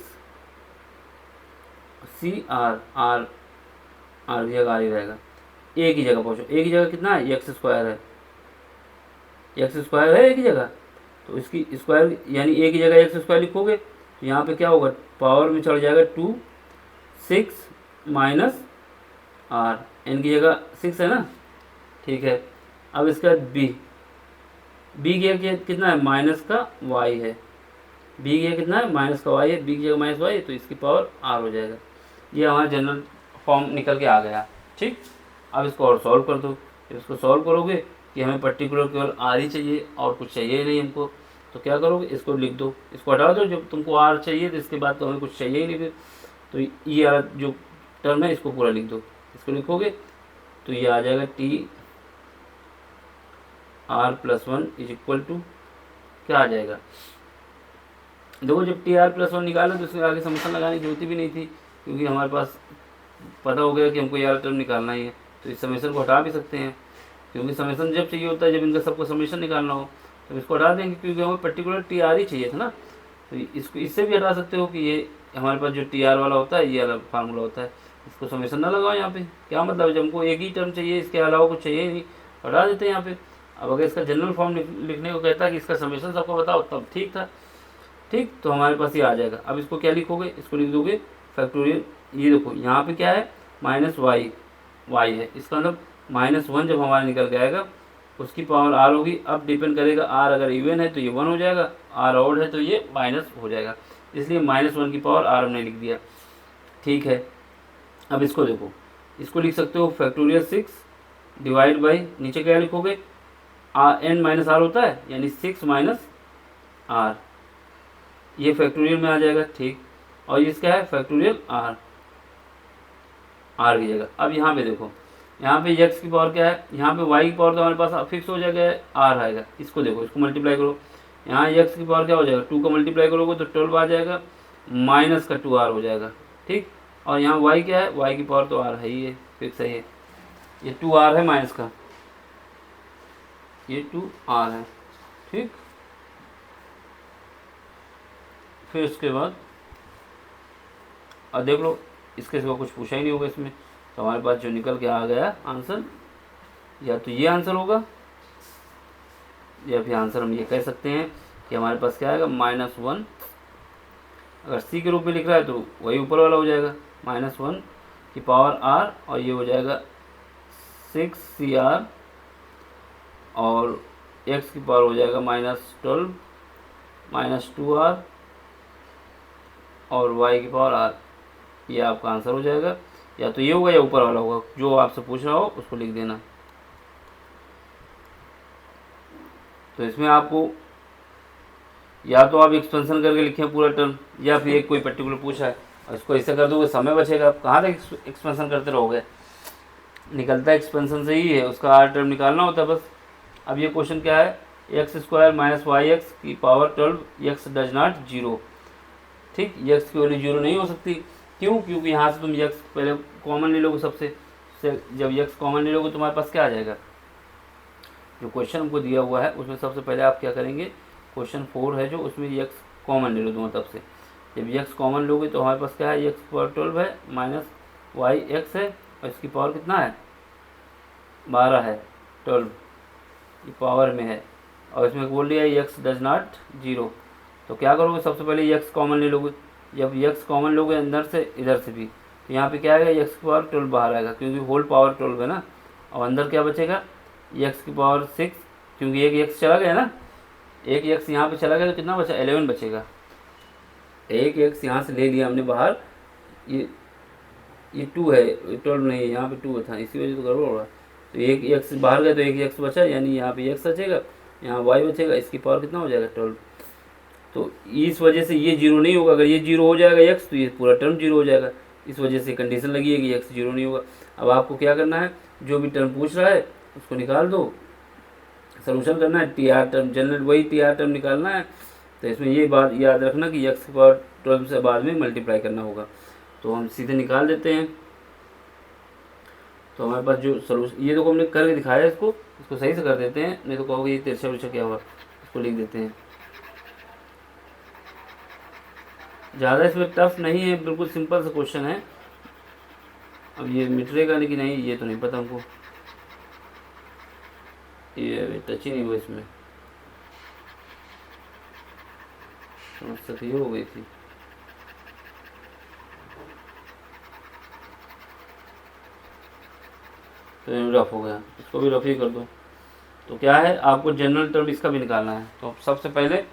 सी आर, आर की जगह आर ही रहेगा। ए की जगह पहुँचो, ए की जगह कितना है, एक्स स्क्वायर है, एक्स स्क्वायर है ए की जगह। तो इसकी स्क्वायर यानी ए की जगह एक्स स्क्वायर लिखोगे तो यहाँ पे क्या होगा, पावर में चढ़ जाएगा 2, 6 माइनस आर, एन की जगह 6 है ना, ठीक है। अब इसका बी, बी की जगह कितना है, माइनस का वाई है, बी की जगह कितना है, माइनस का वाई है, बी की जगह माइनस वाई है, तो इसकी पावर आर हो जाएगा। ये हमारा जनरल फॉर्म निकल के आ गया, ठीक। अब इसको और सॉल्व कर दो। जब इसको सॉल्व करोगे कि हमें पर्टिकुलर केवल आर ही चाहिए और कुछ चाहिए ही नहीं हमको, तो क्या करोगे, इसको लिख दो, इसको हटा दो। जब तुमको आर चाहिए तो इसके बाद तो हमें कुछ चाहिए ही नहीं फिर, तो ये आर जो टर्म है इसको पूरा लिख दो। इसको लिखोगे तो ये आ जाएगा T r plus 1 is equal to क्या आ जाएगा, देखो जब टी आर प्लस 1 निकाला तो उसके आगे समीकरण लगाने की जरूरत भी नहीं थी, क्योंकि हमारे पास पता हो गया कि हमको ये टर्म निकालना ही है। तो इस समीकरण को हटा भी सकते हैं, क्योंकि समीकरण जब चाहिए होता है जब इनका सबको समीकरण निकालना हो, तो इसको हटा देंगे, क्योंकि हमें पर्टिकुलर टी आर ही चाहिए था ना। तो इसको इससे भी हटा सकते हो कि ये हमारे पास जो टी आर वाला होता है ये अलग फार्मूला होता है, इसको समीकरण ना लगाओ यहाँ पे। क्या मतलब है, जब हमको एक ही टर्म चाहिए, इसके अलावा कुछ चाहिए नहीं, हटा देते हैं यहाँ पे। अब अगर इसका जनरल फॉर्म लिखने को कहता है कि इसका समीकरण सबको बताओ, तब ठीक था, ठीक। तो हमारे पास ये आ जाएगा। अब इसको क्या लिखोगे, इसको लिख दोगे फैक्टोरियल। ये देखो यहाँ पे क्या है, माइनस वाई, वाई है, इसका मतलब -1 जब हमारा निकल के आएगा उसकी पावर आर होगी। अब डिपेंड करेगा, आर अगर इवन है तो ये 1 हो जाएगा, आर ऑड है तो ये माइनस हो जाएगा, इसलिए -1 की पावर आर हमने लिख दिया, ठीक है। अब इसको देखो, इसको लिख सकते हो फैक्टोरियल 6 डिवाइड बाई, नीचे क्या लिखोगे, एन माइनस आर होता है यानी 6 माइनस आर, ये फैक्टोरियल में आ जाएगा, ठीक। और इसका है फैक्टोरियल आर, आर की जगह। अब यहाँ पे देखो, यहाँ पे x की पावर क्या है, यहाँ पे y की पावर तो हमारे पास फिक्स हो जाएगा, r आएगा। इसको देखो, इसको मल्टीप्लाई करो, यहाँ x की पावर क्या हो जाएगा, 2 का मल्टीप्लाई करोगे तो 12 आ जाएगा, माइनस का 2r हो जाएगा, ठीक। और यहाँ y क्या है, y की पावर तो r है ही है, फिक्स है ये 2r है माइनस का, ये 2r है, ठीक। फिर उसके बाद अब देख लो, इसके सिवा कुछ पूछा ही नहीं होगा इसमें, तो हमारे पास जो निकल के आ गया आंसर, या तो ये आंसर होगा, या फिर आंसर हम ये कह सकते हैं कि हमारे पास क्या आएगा, -1। अगर सी के रूप में लिख रहा है तो वही ऊपर वाला हो जाएगा, -1 की पावर आर, और ये हो जाएगा 6CR, और x की पावर हो जाएगा -12 -2r, और y की पावर r। ये आपका आंसर हो जाएगा, या तो ये होगा या ऊपर वाला होगा, जो आपसे पूछ रहा हो उसको लिख देना। तो इसमें आपको या तो आप एक्सपेंशन करके लिखें पूरा टर्म, या फिर एक कोई पर्टिकुलर पूछा है और इसको ऐसे कर दोगे, समय बचेगा, आप कहाँ तक एक्सपेंशन करते रहोगे, निकलता है एक्सपेंशन से ही है, उसका आर टर्म निकालना होता है बस। अब ये क्वेश्चन क्या है, x² - yx की पावर 12, x डज नॉट 0, ठीक। x की वैल्यू 0 नहीं हो सकती, क्यों, क्योंकि यहाँ से तुम x पहले कॉमन ले लोगे सबसे, जब x कॉमन ले लोगे तुम्हारे पास क्या आ जाएगा, जो क्वेश्चन हमको दिया हुआ है उसमें सबसे पहले आप क्या करेंगे, क्वेश्चन 4 है जो, उसमें x कॉमन ले लो दोनों तरफ से। जब x कॉमन लोगे तो हमारे पास क्या है, x पावर 12 है माइनस वाई एक्स है, और इसकी पावर कितना है 12 है, 12 ये पावर में है, और इसमें बोल दिया x डज नॉट 0। तो क्या करोगे, सबसे पहले x कॉमन ले लोगे। जब x कॉमन लोगे अंदर से इधर से भी, तो यहाँ पे क्या आएगा, x की पावर 12 बाहर आएगा क्योंकि होल पावर 12 है ना, और अंदर क्या बचेगा x की पावर 6, क्योंकि एक x चला गया ना, एक x यहाँ पे चला गया तो कितना बचा 11 बचेगा। एक x यहाँ से ले लिया हमने बाहर, ये 2 है, 12 नहीं है, यहाँ पे 2 था, इसी वजह से तो गड़बड़ हो रहा। तो एक x बाहर गया तो एक x बचा, यानी यहाँ पे x बचेगा, यहाँ y बचेगा, इसकी पावर कितना हो जाएगा 12। तो इस वजह से ये जीरो नहीं होगा, अगर ये जीरो हो जाएगा x तो ये पूरा टर्म जीरो हो जाएगा, इस वजह से कंडीशन लगी है कि x जीरो नहीं होगा। अब आपको क्या करना है, जो भी टर्म पूछ रहा है उसको निकाल दो, सोल्यूशन करना है, टी आर टर्म जनरल वही टी आर टर्म निकालना है। तो इसमें ये बात याद रखना कि x की पावर 12 से बाद में मल्टीप्लाई करना होगा। तो हम सीधे निकाल देते हैं। तो हमारे पास जो सोल्यूशन, ये तो हमने करके दिखाया है, इसको सही से कर देते हैं, नहीं तो कहोगे ये तिरछा उरछा क्या हुआ, इसको लिख देते हैं। ज़्यादा इसमें टफ नहीं है, बिल्कुल सिंपल सा क्वेश्चन है। अब ये मिटरेगा नहीं कि नहीं ये तो नहीं पता हमको, ये टच ही नहीं हुआ इसमें, समस्या तो ये हो गई थी। तो रफ हो गया, इसको भी रफ ही कर दो। तो क्या है, आपको जनरल टर्म इसका भी निकालना है। तो सबसे पहले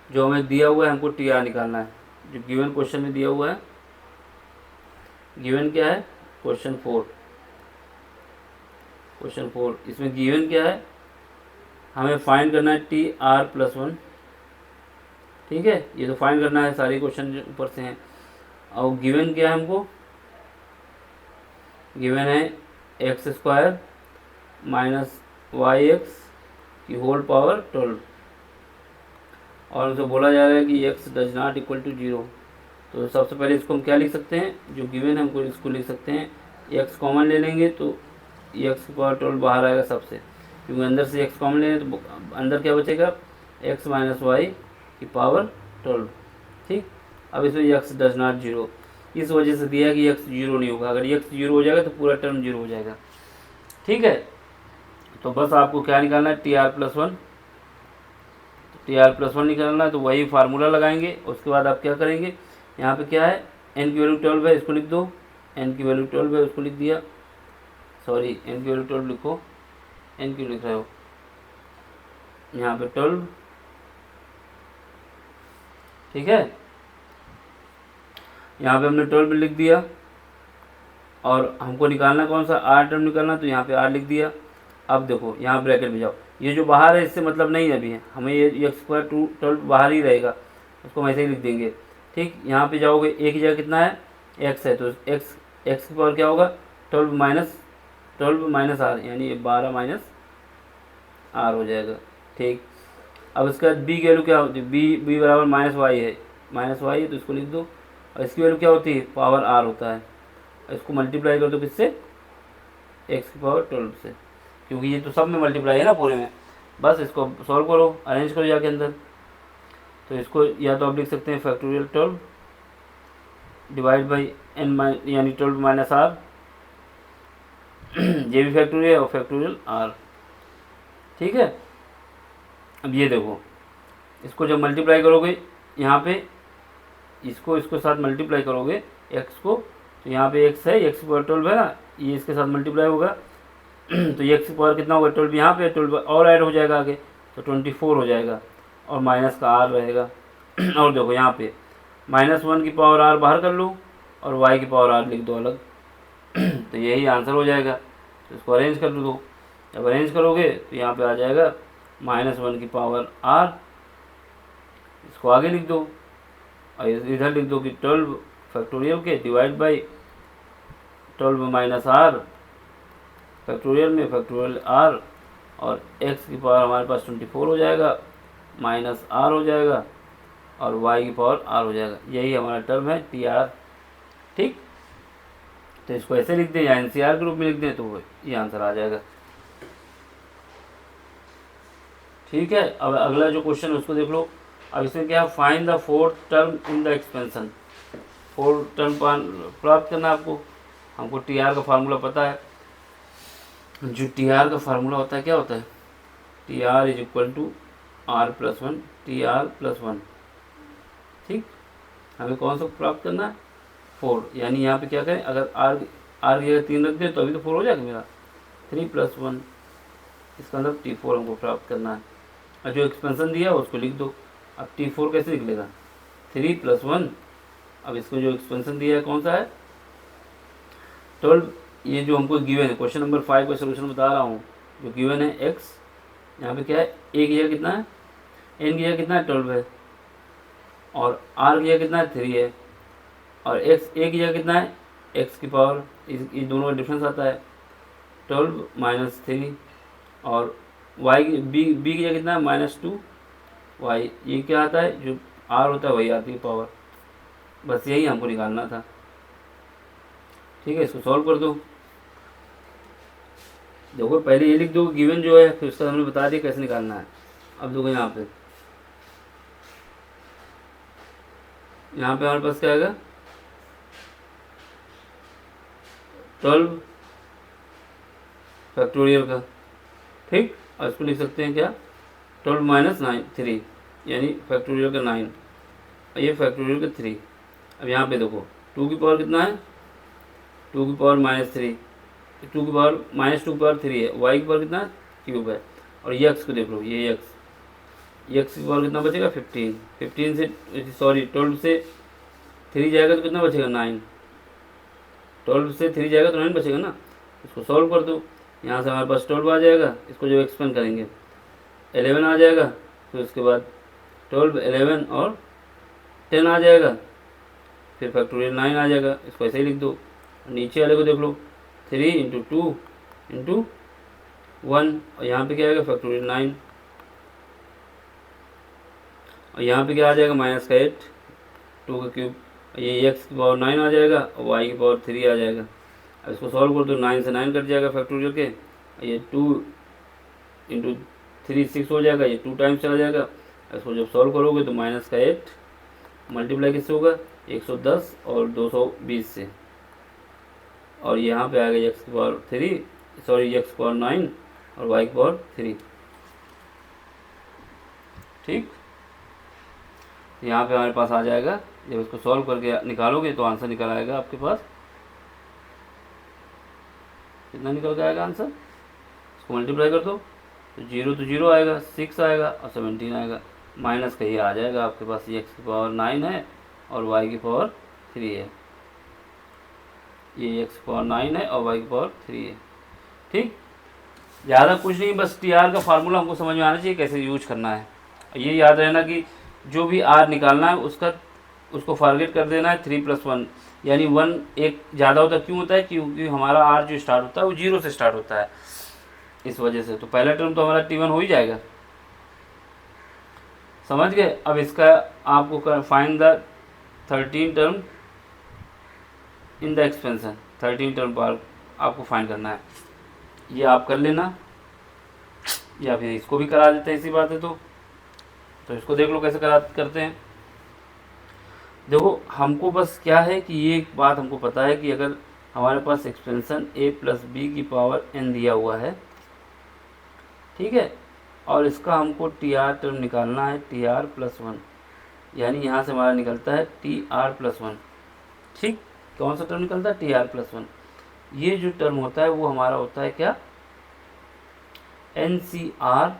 जो हमें दिया हुआ है हमको टी आर निकालना है, जो गिवन क्वेश्चन में दिया हुआ है। गिवन क्या है, क्वेश्चन 4, इसमें गिवन क्या है, हमें फाइंड करना है टी आर प्लस 1। ठीक है, ये तो फाइंड करना है, सारे क्वेश्चन ऊपर से हैं। और गिवन क्या है हमको, गिवन है x square minus y x की होल पावर 12, और उसे बोला जा रहा है कि x does not equal to 0। तो सबसे पहले इसको हम क्या लिख सकते हैं, जो गिवन है हमको इसको लिख सकते हैं, x कॉमन ले लेंगे तो x की पावर 12 बाहर आएगा सबसे, क्योंकि अंदर से x कॉमन ले लें तो अंदर क्या बचेगा, x माइनस वाई की पावर 12। ठीक, अब इसमें x डज नॉट 0, इस वजह से दिया कि x 0 नहीं होगा, अगर x 0 हो जाएगा तो पूरा टर्म 0 हो जाएगा। ठीक है, तो बस आपको क्या निकालना है, T r plus 1। T r plus 1 निकालना है, तो वही फार्मूला लगाएंगे। उसके बाद आप क्या करेंगे, यहाँ पे क्या है, n की वैल्यू 12 है, इसको लिख दो, n की वैल्यू 12 है, उसको लिख दिया, सॉरी n की वैल्यू 12 लिखो, n क्यों लिख रहे हो, यहाँ पे 12। ठीक है, यहाँ पे हमने 12 लिख दिया, और हमको निकालना कौन सा, आर टर्म निकालना, तो यहाँ पे आर लिख दिया। अब देखो यहाँ ब्रैकेट में जाओ, ये जो बाहर है इससे मतलब नहीं है अभी है, हमें ये एक्स स्क्वायर 12 बाहर ही रहेगा, उसको हम ऐसे ही लिख देंगे। ठीक, यहाँ पे जाओगे, एक ही जगह कितना है, एक्स है, तो एक्स की पावर क्या होगा, 12 माइनस आर, यानी 12 माइनस आर हो जाएगा। ठीक, अब इसका बी की वैल्यू क्या होती है, बी बराबर माइनस वाई है, तो इसको लिख दो, और इसकी वैल्यू क्या होती है, पावर आर होता है, इसको मल्टीप्लाई कर दो किससे, एक्स की पावर 12 से, क्योंकि ये तो सब में मल्टीप्लाई है ना पूरे में। बस इसको सॉल्व करो, अरेंज करो जाके अंदर। तो इसको या तो आप लिख सकते हैं फैक्टोरियल 12 डिवाइड बाई एन, यानी 12 माइनस आर, ये भी फैक्टोरियल और फैक्टोरियल आर। ठीक है, अब ये देखो, इसको जब मल्टीप्लाई करोगे यहाँ पे, इसको साथ मल्टीप्लाई करोगे एक्स को, तो यहाँ पे एक्स है, एक्स की पावर 12 है ना, ये इसके साथ मल्टीप्लाई होगा, तो ये एक्स की पावर कितना होगा 12, यहाँ पे 12 और ऐड हो जाएगा आगे, तो 24 हो जाएगा, और माइनस का आर रहेगा। और देखो यहाँ पे -1 की पावर आर बाहर कर लो, और वाई की पावर आर लिख दो अलग। तो यही आंसर हो जाएगा। तो इसको अरेंज कर दो, जब अरेंज करोगे तो यहाँ पे आ जाएगा -1 की पावर आर, इसको आगे लिख दो, और इधर लिख दो कि 12 फैक्टोरियल के divide by 12 minus r factorial में फैक्टोरियल आर, और x की पावर हमारे पास 24 हो जाएगा, माइनस आर हो जाएगा, और y की पावर आर हो जाएगा। यही हमारा टर्म है टी आर। ठीक, तो इसको ऐसे लिख दें या एनसीआर के रूप में लिख दें तो ये आंसर आ जाएगा। ठीक है। अब अगला जो क्वेश्चन है उसको देख लो। अब इसमें क्या है, find the fourth term in the expansion. Fourth term प्राप्त करना है आपको। हमको टी आर का फार्मूला पता है। जो टी आर का फार्मूला होता है क्या होता है, T r is equal to r plus one, T r plus one. ठीक, हमें कौन सा प्राप्त करना है, फोर। यानी यहाँ पे क्या करें, अगर आर की जगह 3 रख दें तो अभी तो 4 हो जाएगा मेरा। 3 + 1, इसका मतलब T4 हमको प्राप्त करना है। और जो एक्सपेंशन दिया है उसको लिख दो। अब T4 कैसे निकलेगा, 3 + 1। अब इसको जो एक्सपेंशन दिया है कौन सा है, 12। ये जो हमको गिवन है, क्वेश्चन नंबर 5 का सोल्यूशन बता रहा हूँ। जो गिवन है x, यहाँ पे क्या है, a की जगह कितना है, n की जगह कितना है 12 है, और r की जगह कितना है 3 है, और x a की जगह कितना है x की पावर, इस दोनों का डिफरेंस आता है 12 - 3, और y की b की जगह कितना है -2y। ये क्या आता है, जो r होता है वही आती है पावर। बस यही हमको निकालना था। ठीक है, इसको सॉल्व कर दो। देखो पहले ये लिख दो गिवन जो है, फिर उसका हमने बता दिया कैसे निकालना है। अब देखो यहाँ पे हमारे पास क्या आएगा, 12 फैक्टोरियल का। ठीक, और इसको लिख सकते हैं क्या, 12 - 9 3, यानी फैक्टोरियल का 9, और ये फैक्टोरियल का 3। अब यहाँ पे देखो 2 की पावर कितना है, 2 की पावर -3, 2 की पावर -2 की पावर 3 है, y की पावर कितना है, क्यूब है। और ये x को देख लो, ये x की पावर कितना बचेगा 15। 15 से सॉरी 12 से 3 जाएगा तो कितना बचेगा 9। 12 से 3 जाएगा तो 9 बचेगा ना। इसको सॉल्व कर दो। यहाँ से हमारे पास 12 आ जाएगा, इसको जो एक्सपेंड करेंगे 11 आ जाएगा, फिर उसके बाद 12, 11 और 10 आ जाएगा, फिर फैक्टोरियल 9 आ जाएगा। इसको ऐसे ही लिख दो। नीचे वाले को देख लो, 3 × 2 × 1, और यहाँ पे क्या आएगा फैक्टोरियल 9, और यहाँ पे क्या आ जाएगा -8, 2 का क्यूब। ये x की पावर 9 आ जाएगा और y की पावर 3 आ जाएगा। अब इसको सॉल्व कर दो, 9 से 9 कट जाएगा फैक्टोरियल के, ये 2 × 3 6 हो जाएगा, ये 2 टाइम्स चला जाएगा। इसको जब सॉल्व करोगे तो -8 मल्टीप्लाई किससे होगा, 110 और 220 से, और यहाँ पे आएगा x की पावर 3, सॉरी x की पावर 9 और y की पावर 3। ठीक, यहाँ पे हमारे पास आ जाएगा। जब इसको सॉल्व करके निकालोगे तो आंसर निकल आएगा आपके पास। कितना निकल के आएगा आंसर, इसको मल्टीप्लाई कर दो तो 0 तो 0 आएगा, 6 आएगा और 17 आएगा। माइनस का ये आ जाएगा आपके पास, ये x की पावर 9 है और y की पावर 3 है। ये x की पावर 9 है और y की पावर 3 है। ठीक, ज़्यादा कुछ नहीं, बस टी आर का फार्मूला हमको समझ में आना चाहिए कैसे यूज करना है। ये याद रहना कि जो भी आर निकालना है उसको फॉरगेट कर देना है 3 + 1, यानी 1 एक ज़्यादा होता है। क्यों होता है, क्योंकि हमारा आर जो स्टार्ट होता है वो 0 से स्टार्ट होता है, इस वजह से। तो पहला टर्म तो हमारा T1 हो ही जाएगा, समझ गए। अब इसका आपको find the 13 term in the expansion, 13 term पर आपको फाइंड करना है। ये आप कर लेना, या फिर इसको भी करा देते हैं, इसी बात है। तो इसको देख लो कैसे करते हैं। देखो हमको बस क्या है कि ये एक बात हमको पता है कि अगर हमारे पास एक्सपेंशन a + b की पावर n दिया हुआ है, ठीक है, और इसका हमको TR टर्म निकालना है, TR + 1, यानी यहाँ से हमारा निकलता है TR + 1। ठीक, कौन सा टर्म निकलता है, TR + 1। ये जो टर्म होता है वो हमारा होता है क्या, NCR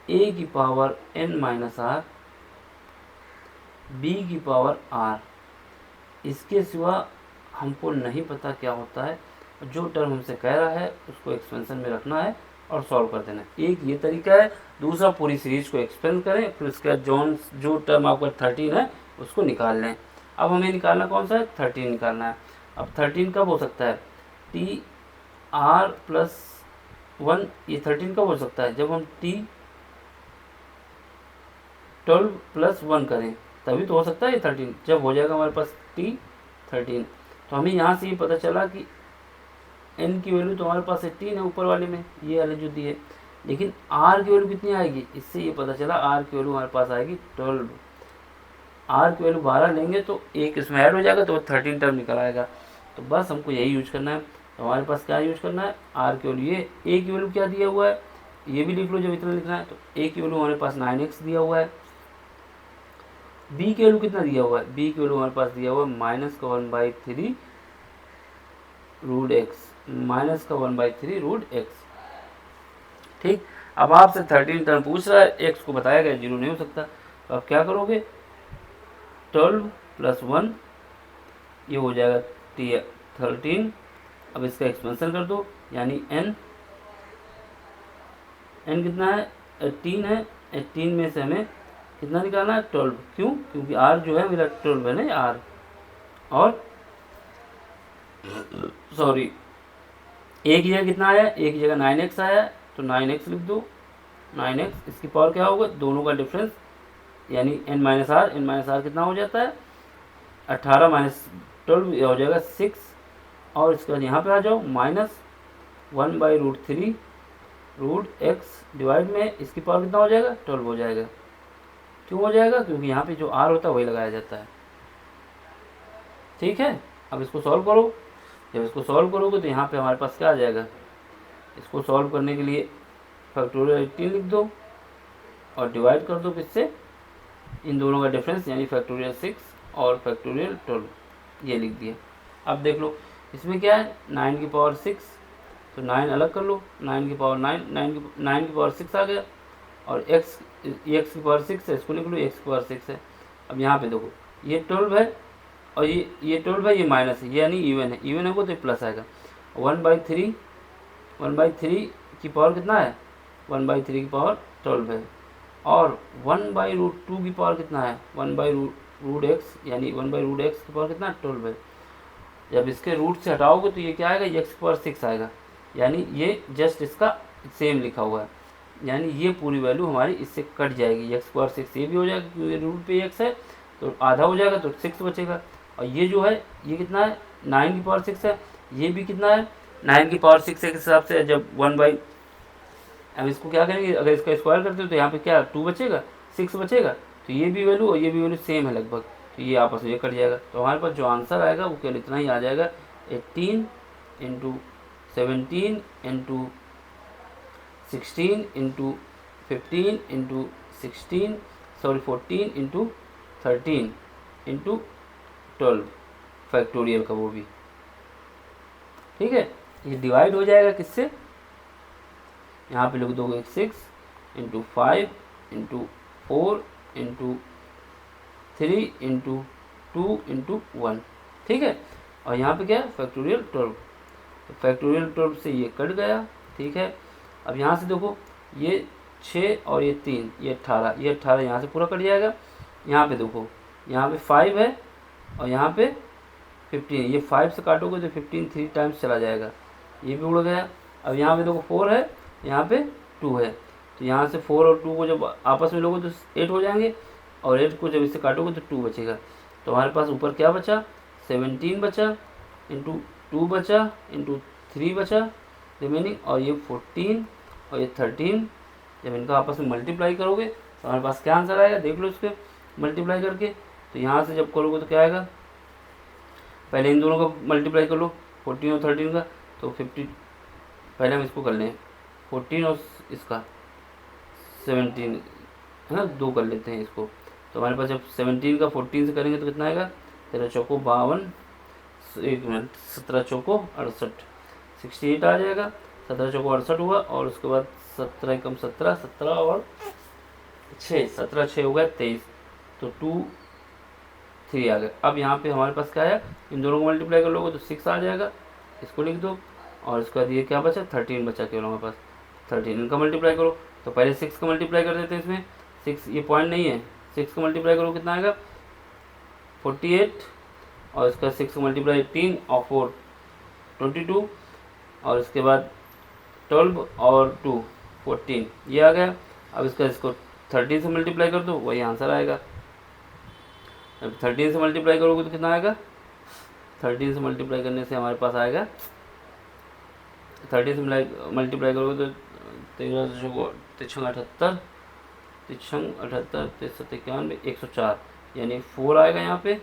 a की पावर n - r, b की पावर r। इसके सिवा हमको नहीं पता क्या होता है। जो टर्म हमसे कह रहा है उसको एक्सपेंशन में रखना है और सॉल्व कर देना है। एक ये तरीका है। दूसरा, पूरी सीरीज को एक्सपेंड करें, फिर उसके बाद जो टर्म आपका 13 है उसको निकाल लें। अब हमें निकालना कौन सा है, 13 निकालना है। अब 13 कब हो सकता है, TR + 1, ये 13 कब हो सकता है, जब हम T12 + 1 करें तभी तो हो सकता है ये 13। जब हो जाएगा हमारे पास T13, तो हमें यहाँ से ये पता चला कि n की वैल्यू तो हमारे पास 18 है ऊपर वाले में, ये वाले जो दिए। लेकिन आर की वैल्यू कितनी आएगी, इससे ये पता चला आर की वैल्यू हमारे पास आएगी 12। आर की वैल्यू 12 लेंगे तो एक इसमें ऐड हो जाएगा तो 13 टर्म निकल आएगा। तो बस हमको यही यूज करना है। तो हमारे पास क्या यूज करना है, आर की वैल्यू, ये ए की वैल्यू क्या दिया हुआ है, ये भी लिख लो जब इतना लिखना है। तो ए की वैल्यू हमारे पास 9x दिया हुआ है। बी की वैल्यू कितना दिया हुआ है, बी की वैल्यू हमारे पास दिया हुआ है -1/3 रूट एक्स, -1/3 रूट एक्स। ठीक, अब आपसे 13 टर्म पूछ रहा है, एक्स को बताया गया 0 नहीं हो सकता, तो आप क्या करोगे, 12 + 1 ये हो जाएगा 13। अब इसका एक्सपेंशन कर दो, यानी n कितना है, 18 है। 18 में से हमें कितना निकालना है, 12। क्यों, क्योंकि r जो है मेरा 12 है ना r, और सॉरी एक जगह कितना आया, एक जगह 9x आया, तो 9x लिख दो। 9x इसकी पावर क्या होगा, दोनों का डिफरेंस, यानी n-r कितना हो जाता है, 18 - 12 हो जाएगा 6। और इसके बाद यहाँ पे आ जाओ, -1/√3 रूट एक्स डिवाइड में इसकी पावर कितना हो जाएगा, 12 हो जाएगा। क्यों हो जाएगा, क्योंकि यहाँ पे जो r होता है वही लगाया जाता है। ठीक है, अब इसको सॉल्व करो। जब इसको सॉल्व करोगे तो यहाँ पे हमारे पास क्या आ जाएगा, इसको सॉल्व करने के लिए फैक्टोरियल 18 लिख दो और डिवाइड कर दो किससे, इन दोनों का डिफरेंस, यानी फैक्टोरियल 6 और फैक्टोरियल 12, ये लिख दिया। अब देख लो इसमें क्या है, 9 की पावर 6, तो 9 अलग कर लो, 9 की पावर 9 की पावर 6 आ गया, और x की पावर 6 है, इसको लिख लो x की पावर 6 है। अब यहाँ पे देखो ये 12 है और ये 12 है, ये माइनस है, यानी इवन है, इवन है को तो प्लस आएगा। 1/3 की पावर कितना है, 1/3 की पावर 12 है, और 1/√2 की पावर कितना है, 1/√x, यानी 1/√x की पावर कितना है, 12 है। जब इसके रूट से हटाओगे तो ये क्या आएगा, x की पावर 6 आएगा, यानी ये जस्ट इसका सेम लिखा हुआ है, यानी ये पूरी वैल्यू हमारी इससे कट जाएगी, x की पावर 6 ये भी हो जाएगा क्योंकि रूट पे x है, तो आधा हो जाएगा तो 6 बचेगा। और ये जो है ये कितना है, 9 की पावर 6 है, ये भी कितना है, 9 की पावर 6 के हिसाब से जब अब इसको क्या करेंगे, अगर इसका स्क्वायर करते हो तो यहाँ पे क्या 2 बचेगा, 6 बचेगा, तो ये भी वैल्यू और ये भी वैल्यू सेम है लगभग, तो ये आपस में ये कट जाएगा। तो हमारे पास जो आंसर आएगा वो केवल इतना ही आ जाएगा, 18 × 17 × 16 × 15 × 16 सॉरी 14 × 13 × 12 फैक्टोरियल का वो भी। ठीक है, ये डिवाइड हो जाएगा किससे, यहाँ पे लिख दोगे 6 × 5 × 4 × 3 × 2 × 1। ठीक है, और यहाँ पे क्या है, फैक्टोरियल 12, तो फैक्टोरियल 12 से ये कट गया। ठीक है, अब यहाँ से देखो ये 6 और ये 3, ये 18, ये 18 यहाँ से पूरा कट जाएगा। यहाँ पे देखो, यहाँ पे 5 है और यहाँ पे 15, ये 5 से काटोगे तो 15 3 टाइम्स चला जाएगा, ये भी उड़ गया। अब यहाँ पे देखो 4 है, यहाँ पे 2 है, तो यहाँ से 4 और 2 को जब आपस में लोगे तो 8 हो जाएंगे, और 8 को जब इससे काटोगे तो 2 बचेगा। तो हमारे पास ऊपर क्या बचा, 17 बचा, इंटू 2 बचा, इंटू 3 बचा रिमेनिंग, और ये 14 और ये 13, जब इनका आपस में मल्टीप्लाई करोगे तो हमारे पास क्या आंसर आएगा, देख लो इसके मल्टीप्लाई करके। तो यहाँ से जब करोगे तो क्या आएगा, पहले इन दोनों का मल्टीप्लाई कर लो, 14 और 13 का, तो 50, पहले हम इसको कर लें 14 और इसका 17 है ना, 2 कर लेते हैं इसको। तो हमारे पास जब 17 का 14 से करेंगे तो कितना आएगा, 13 चौको 52, 1 मिनट, 17 चौको 68, 68 आ जाएगा, 17 चौको 68 हुआ, और उसके बाद 17 कम 17, 17 और 6, 17 6 हो गया 23, तो 2 3 आ गया। अब यहाँ पे हमारे पास क्या है, इन दोनों को मल्टीप्लाई कर लोगे तो 6 आ जाएगा, इसको लिख दो, और उसके बाद ये क्या बचा, 13 बचा केवल हमारे पास, 13 इनका मल्टीप्लाई करो। तो पहले 6 का मल्टीप्लाई कर देते हैं इसमें, 6 ये पॉइंट नहीं है, 6 का मल्टीप्लाई करो कितना आएगा 48, और इसका 6 का मल्टीप्लाई 18 और 4 22, और इसके बाद 12 और 2 14, ये आ गया। अब इसको 13 से मल्टीप्लाई कर दो, वही आंसर आएगा। अब 13 से मल्टीप्लाई करोगे तो कितना आएगा, 13 से मल्टीप्लाई करने से हमारे पास आएगा, 13 से मल्टीप्लाई करोगे तो 13 78, 78 63 91 104, यानी 4 आएगा यहाँ पे।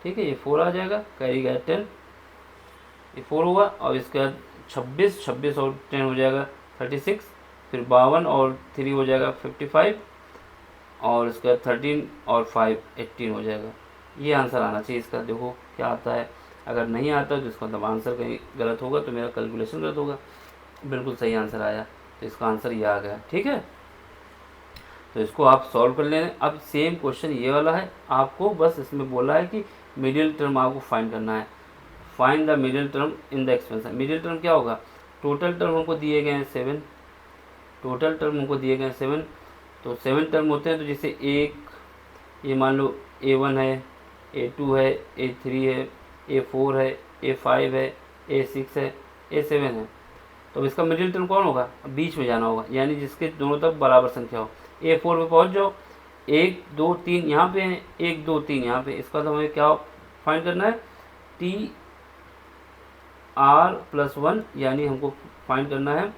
ठीक है, ये 4 आ जाएगा, कैरी गया 10, ये 4 होगा। और इसके बाद 26, 26 और 10 हो जाएगा 36, फिर 52 और 3 हो जाएगा 55, और इसके बाद 13 और 5 18 हो जाएगा। ये आंसर आना चाहिए इसका। देखो क्या आता है, अगर नहीं आता तो इसका मतलब आंसर कहीं गलत होगा, तो मेरा कैलकुलेशन गलत होगा। बिल्कुल सही आंसर आया, तो इसका आंसर ये आ गया। ठीक है, तो इसको आप सॉल्व कर लेना। अब सेम क्वेश्चन ये वाला है, आपको बस इसमें बोला है कि मिडिल टर्म आपको फाइंड करना है। Find the middle term in the expansion. Middle term क्या होगा, टोटल टर्म हमको दिए गए हैं 7, टोटल टर्म हमको दिए गए हैं 7, तो 7 टर्म होते हैं। तो जैसे एक, ये मान लो A1 है, A2 है, A3 है, A4 है, A5 है, A6 है, A7 है। तो इसका मिडिल टर्म कौन होगा, बीच में जाना होगा, यानी जिसके दोनों तरफ बराबर संख्या हो। A4 पे पहुंच जाओ, 1 2 3 यहाँ पे है, 1 2 3 यहाँ पे। इसका तो हमें क्या फाइंड करना है, TR+1, यानी हमको फाइंड करना है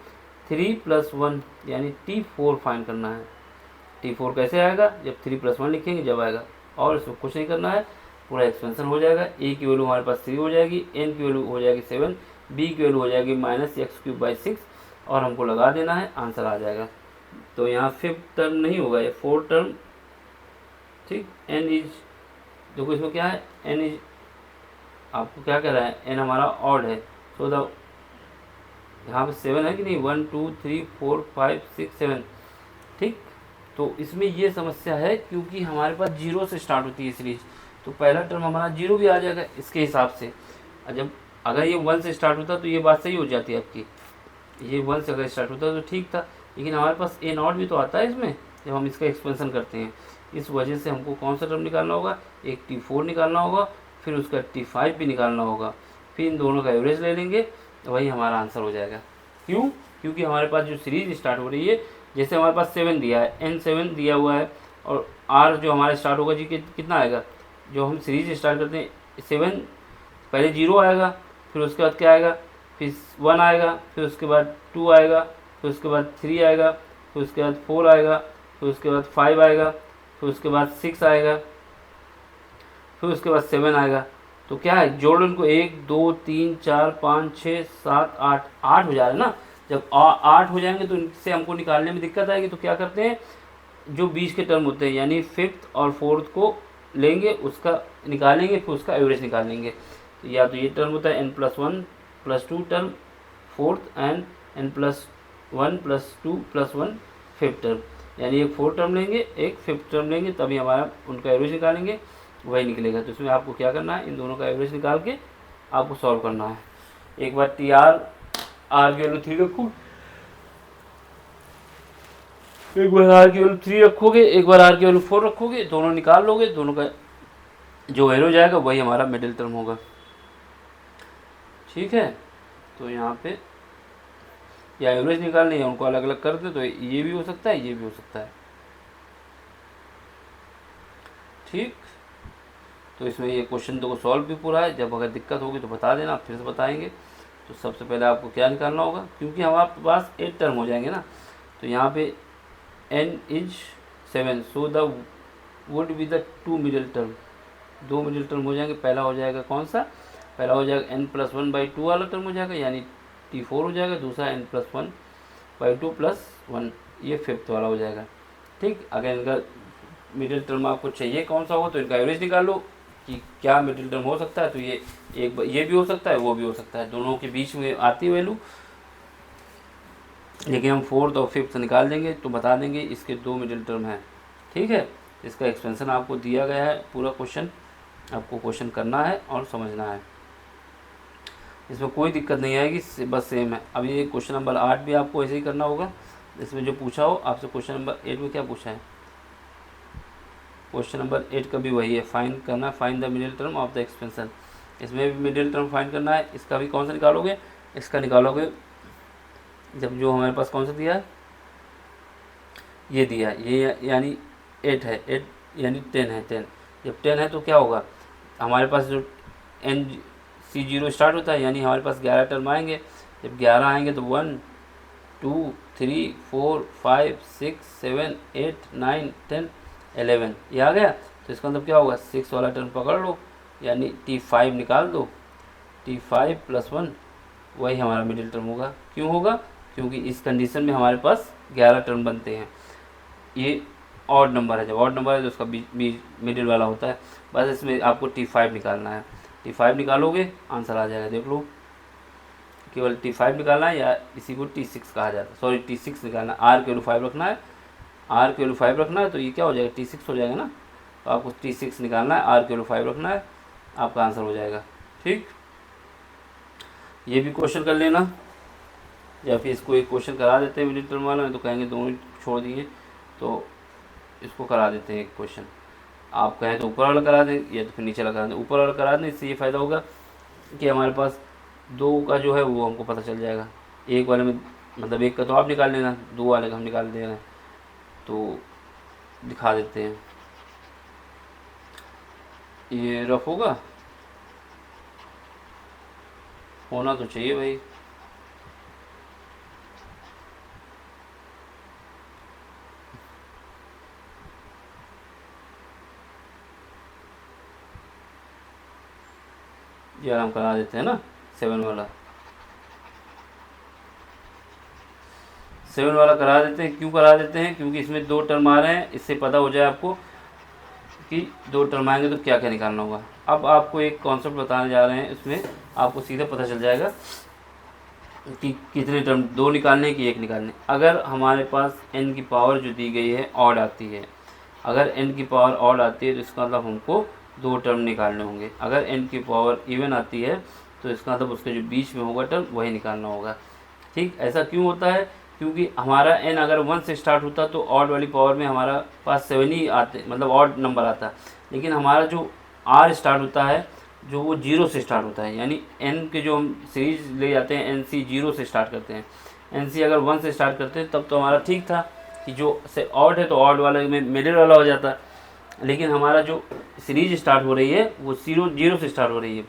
3+1, यानी T4 फाइंड करना है। T4 कैसे आएगा, जब 3+1 लिखेंगे जब आएगा। और इसमें कुछ नहीं करना है, पूरा एक्सपेंशन हो जाएगा। A की वैल्यू हमारे पास 3 हो जाएगी, N की वैल्यू हो जाएगी 7, B की वैल्यू हो जाएगी -x³/6, और हमको लगा देना है, आंसर आ जाएगा। तो यहाँ 5th टर्म नहीं होगा, ये 4th टर्म। ठीक, N इज, देखो इसमें क्या है, N इज, आपको क्या कह रहा है, N हमारा ऑड है। सो द, यहाँ पे 7 है कि नहीं, 1 2 3 4 5 6 7। ठीक, तो इसमें ये समस्या है क्योंकि हमारे पास 0 से स्टार्ट होती है सीरीज, तो पहला टर्म हमारा 0 भी आ जाएगा इसके हिसाब से। जब अगर ये 1 से स्टार्ट होता तो ये बात सही हो जाती है आपकी, ये 1 से अगर स्टार्ट होता तो ठीक था। लेकिन हमारे पास A0 भी तो आता है इसमें, जब हम इसका एक्सपेंशन करते हैं। इस वजह से हमको कौन सा टर्म निकालना होगा, एक T4 निकालना होगा, फिर उसका T5 भी निकालना होगा, फिर इन दोनों का एवरेज ले लेंगे, तो वही हमारा आंसर हो जाएगा। क्यों, क्योंकि हमारे पास जो सीरीज स्टार्ट हो रही है, जैसे हमारे पास 7 दिया है, N7 दिया हुआ है, और R जो हमारा स्टार्ट होगा जी कितना आएगा, जो हम सीरीज स्टार्ट करते हैं 7, पहले 0 आएगा, फिर उसके बाद क्या आएगा, फिर 1 आएगा, फिर उसके बाद 2 आएगा, फिर उसके बाद 3 आएगा, फिर उसके बाद 4 आएगा, फिर उसके बाद 5 आएगा, फिर उसके बाद 6 आएगा, फिर उसके बाद 7 आएगा। तो क्या है, जोड़ इनको 1 2 3 4 5 6 7 8, 8 हो जा रहा है ना। जब 8 हो जाएंगे तो इनसे हमको निकालने में दिक्कत आएगी, तो क्या करते हैं, जो बीच के टर्म होते हैं यानी 5th और 4th को लेंगे, उसका निकालेंगे, फिर उसका एवरेज निकालेंगे। तो या तो ये टर्म होता है N+1 + 2 term 4th, and N+1 + 2 + 1 5th term, यानी एक 4th टर्म लेंगे, एक 5th टर्म लेंगे, तभी हमारा उनका एवरेज निकालेंगे, वही निकलेगा। तो इसमें आपको क्या करना है, इन दोनों का एवरेज निकाल के आपको सॉल्व करना है। एक बार R की वैल्यू 3 रखो, एक बार R की वैल्यू 3 रखोगे, एक बार R की वैल्यू 4 रखोगे, दोनों निकाल लोगे, दोनों का जो एवरेज आएगा वही हमारा मिडिल टर्म होगा। ठीक है, तो यहाँ पे या एवरेज निकालने या उनको अलग अलग कर दे, तो ये भी हो सकता है, ये भी हो सकता है। ठीक, तो इसमें ये क्वेश्चन तो सॉल्व भी पूरा है। जब अगर दिक्कत होगी तो बता देना, फिर से बताएंगे। तो सबसे पहले आपको क्या निकालना होगा, क्योंकि हमारे पास 8 टर्म हो जाएंगे ना, तो यहाँ पे N is 7, so the would be the 2 middle term, 2 middle term हो जाएंगे। पहला हो जाएगा कौन सा, पहला हो जाएगा N+1/2 वाला टर्म हो जाएगा, यानी T4 हो जाएगा। दूसरा N+1/2 + 1, ये 5th वाला हो जाएगा। ठीक, अगर इनका मिडिल टर्म आपको चाहिए कौन सा हो, तो इनका एवरेज निकाल लो कि क्या मिडिल टर्म हो सकता है। तो ये भी हो सकता है, वो भी हो सकता है, दोनों के बीच में आती वैल्यू। लेकिन हम 4th और 5th निकाल देंगे तो बता देंगे इसके 2 मिडिल टर्म हैं। ठीक है, इसका एक्सपेंशन आपको दिया गया है, पूरा क्वेश्चन आपको क्वेश्चन करना है और समझना है। इसमें कोई दिक्कत नहीं आएगी, बस सेम है। अब ये क्वेश्चन नंबर 8 भी आपको ऐसे ही करना होगा। इसमें जो पूछा हो आपसे, क्वेश्चन नंबर 8 में क्या पूछा है, क्वेश्चन नंबर 8 का भी वही है, फाइंड करना, find the middle term of the expansion. इसमें भी मिडिल टर्म फाइंड करना है। इसका भी कौन सा निकालोगे, इसका निकालोगे जब जो हमारे पास कौन सा दिया है, ये दिया है, ये यानी 8 है, 8 यानी 10 है, 10। जब 10 है तो क्या होगा, हमारे पास जो NC0 स्टार्ट होता है, यानी हमारे पास 11 टर्म आएंगे। जब 11 आएंगे तो 1 2 3 4 5 6 7 8 9 10 11, ये आ गया। तो इसका मतलब क्या होगा, 6 वाला टर्म पकड़ लो, यानी T5 निकाल दो। T5 + 1 वही हमारा मिडिल टर्म होगा। क्यों होगा, क्योंकि इस कंडीशन में हमारे पास 11 टर्म बनते हैं। ये ऑड नंबर है, जब ऑड नंबर है तो उसका बीच मिडिल वाला होता है। बस इसमें आपको T5 निकालना है। T5 निकालोगे आंसर आ जाएगा, देख लो। केवल T5 निकालना है, या इसी को T6 कहा जाता है, सॉरी T6 निकालना है। R की वैल्यू 5 रखना है, R की वैल्यू 5 रखना है, तो ये क्या हो जाएगा, T6 हो जाएगा ना। तो आपको T6 निकालना है, R की वैल्यू 5 रखना है, आपका आंसर हो जाएगा। ठीक, ये भी क्वेश्चन कर लेना, या फिर इसको एक क्वेश्चन करा देते हैं मिडिल टर्म वाला, तो कहेंगे दोनों छोड़ दिए, तो इसको करा देते हैं एक क्वेश्चन। आप कहें तो ऊपर वाला करा दें, या तो फिर नीचे वाला करा दें। ऊपर वाला करा दें, इससे ये फ़ायदा होगा कि हमारे पास 2 का जो है वो हमको पता चल जाएगा। एक वाले में मतलब एक का तो आप निकाल लेना, 2 वाले का हम निकाल दे रहे हैं, तो दिखा देते हैं। ये रफ होगा, होना तो चाहिए भाई। ये हम करा देते हैं ना, 7 वाला, 7 वाला करा देते हैं। क्यों करा देते हैं, क्योंकि इसमें 2 टर्म आ रहे हैं, इससे पता हो जाए आपको कि 2 टर्म आएंगे तो क्या क्या निकालना होगा। अब आपको एक कॉन्सेप्ट बताने जा रहे हैं, इसमें आपको सीधा पता चल जाएगा कि कितने टर्म, 2 निकालने की 1 निकालने। अगर हमारे पास n की पावर जो दी गई है ऑड आती है, अगर n की पावर ऑड आती है तो इसका मतलब हमको 2 टर्म निकालने होंगे। अगर n की पावर इवन आती है तो इसका मतलब उसके जो बीच में होगा टर्म वही निकालना होगा। ठीक, ऐसा क्यों होता है, क्योंकि हमारा n अगर 1 से स्टार्ट होता तो ऑड वाली पावर में हमारा पास 7 ही आते, मतलब ऑड नंबर आता। लेकिन हमारा जो r स्टार्ट होता है जो वो 0 से स्टार्ट होता है, यानी n के जो हम सीरीज ले जाते हैं NC 0 से स्टार्ट करते हैं। NC अगर 1 से स्टार्ट करते हैं तब तो हमारा ठीक था कि जो से ऑड है तो ऑड वाले में मिडिल वाला हो जाता। लेकिन हमारा जो सीरीज स्टार्ट हो रही है वो 0 से स्टार्ट हो रही है,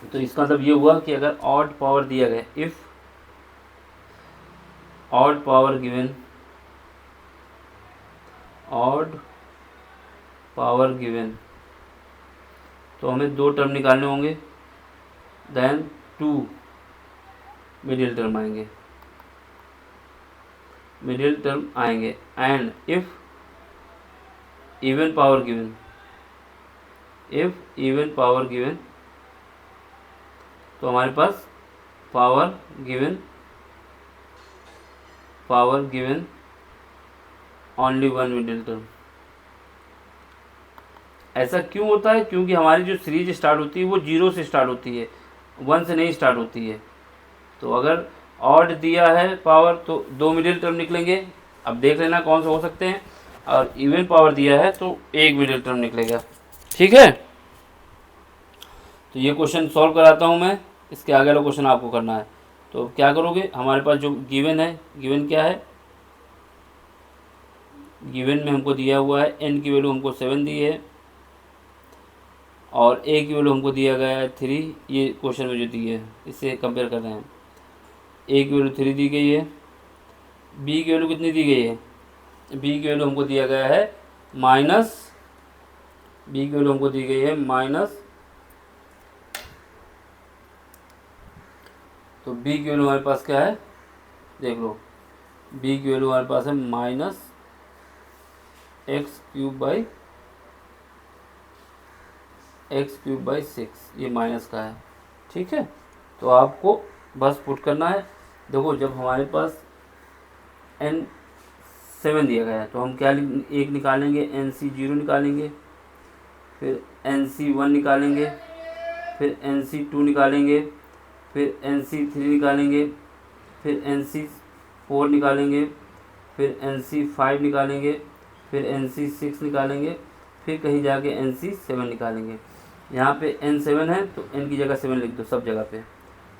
तो इसका मतलब ये हुआ कि अगर ऑड पावर दिया गया, if odd power given, odd power given, तो हमें 2 टर्म निकालने होंगे, देन 2 मिडिल टर्म आएंगे, मिडिल टर्म आएंगे। And if even power given, if even power given, तो हमारे पास power given only 1 middle term. ऐसा क्यों होता है, क्योंकि हमारी जो सीरीज स्टार्ट होती है वो 0 से स्टार्ट होती है, 1 से नहीं स्टार्ट होती है। तो अगर ऑड दिया है पावर तो 2 मिडिल टर्म निकलेंगे, अब देख लेना कौन से हो सकते हैं। और इवन पावर दिया है तो 1 मिडिल टर्म निकलेगा। ठीक है, तो ये क्वेश्चन सॉल्व कराता हूँ मैं, इसके आगे वाला क्वेश्चन आपको करना है। तो क्या करोगे, हमारे पास जो गिवन है, गिवन क्या है, गिवन में हमको दिया हुआ है n की वैल्यू हमको 7 दी है और a की वैल्यू हमको दिया गया है 3। ये क्वेश्चन में जो दी है इससे कंपेयर कर रहे हैं। a की वैल्यू 3 दी गई है, b की वैल्यू कितनी दी गई है, b की वैल्यू हमको दिया गया है माइनस, b की वैल्यू हमको दी गई है माइनस, तो b की वैल्यू हमारे पास क्या है, देख लो, b की वैल्यू हमारे पास है माइनस x³ बाई 6, ये माइनस का है। ठीक है, तो आपको बस पुट करना है। देखो जब हमारे पास n 7 दिया गया है तो हम क्या एक निकालेंगे, NC 0 निकालेंगे, फिर NC 1 निकालेंगे, फिर NC 2 निकालेंगे, फिर NC 3 निकालेंगे, फिर NC 4 निकालेंगे, फिर NC 5 निकालेंगे, फिर NC 6 निकालेंगे, फिर कहीं जाके NC 7 निकालेंगे। यहाँ पे n7 है तो n की जगह 7 लिख दो सब जगह पे,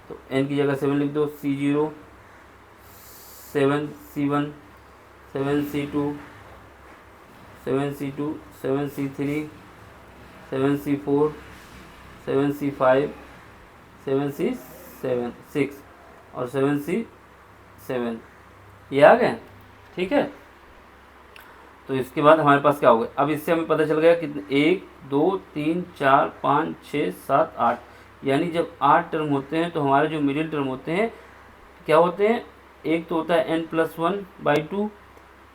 तो n की जगह 7 लिख दो, C0 7, C1 7, C2 7, C2 7, C3 7, C4 7, C5 7, C7 6 और 7, C7। ये आ गए, ठीक है। तो इसके बाद हमारे पास क्या हो गया, अब इससे हमें पता चल गया कि 1 2 3 4 5 6 7 8, यानी जब 8 टर्म होते हैं तो हमारे जो मिडिल टर्म होते हैं क्या होते हैं, एक तो होता है n+1/2,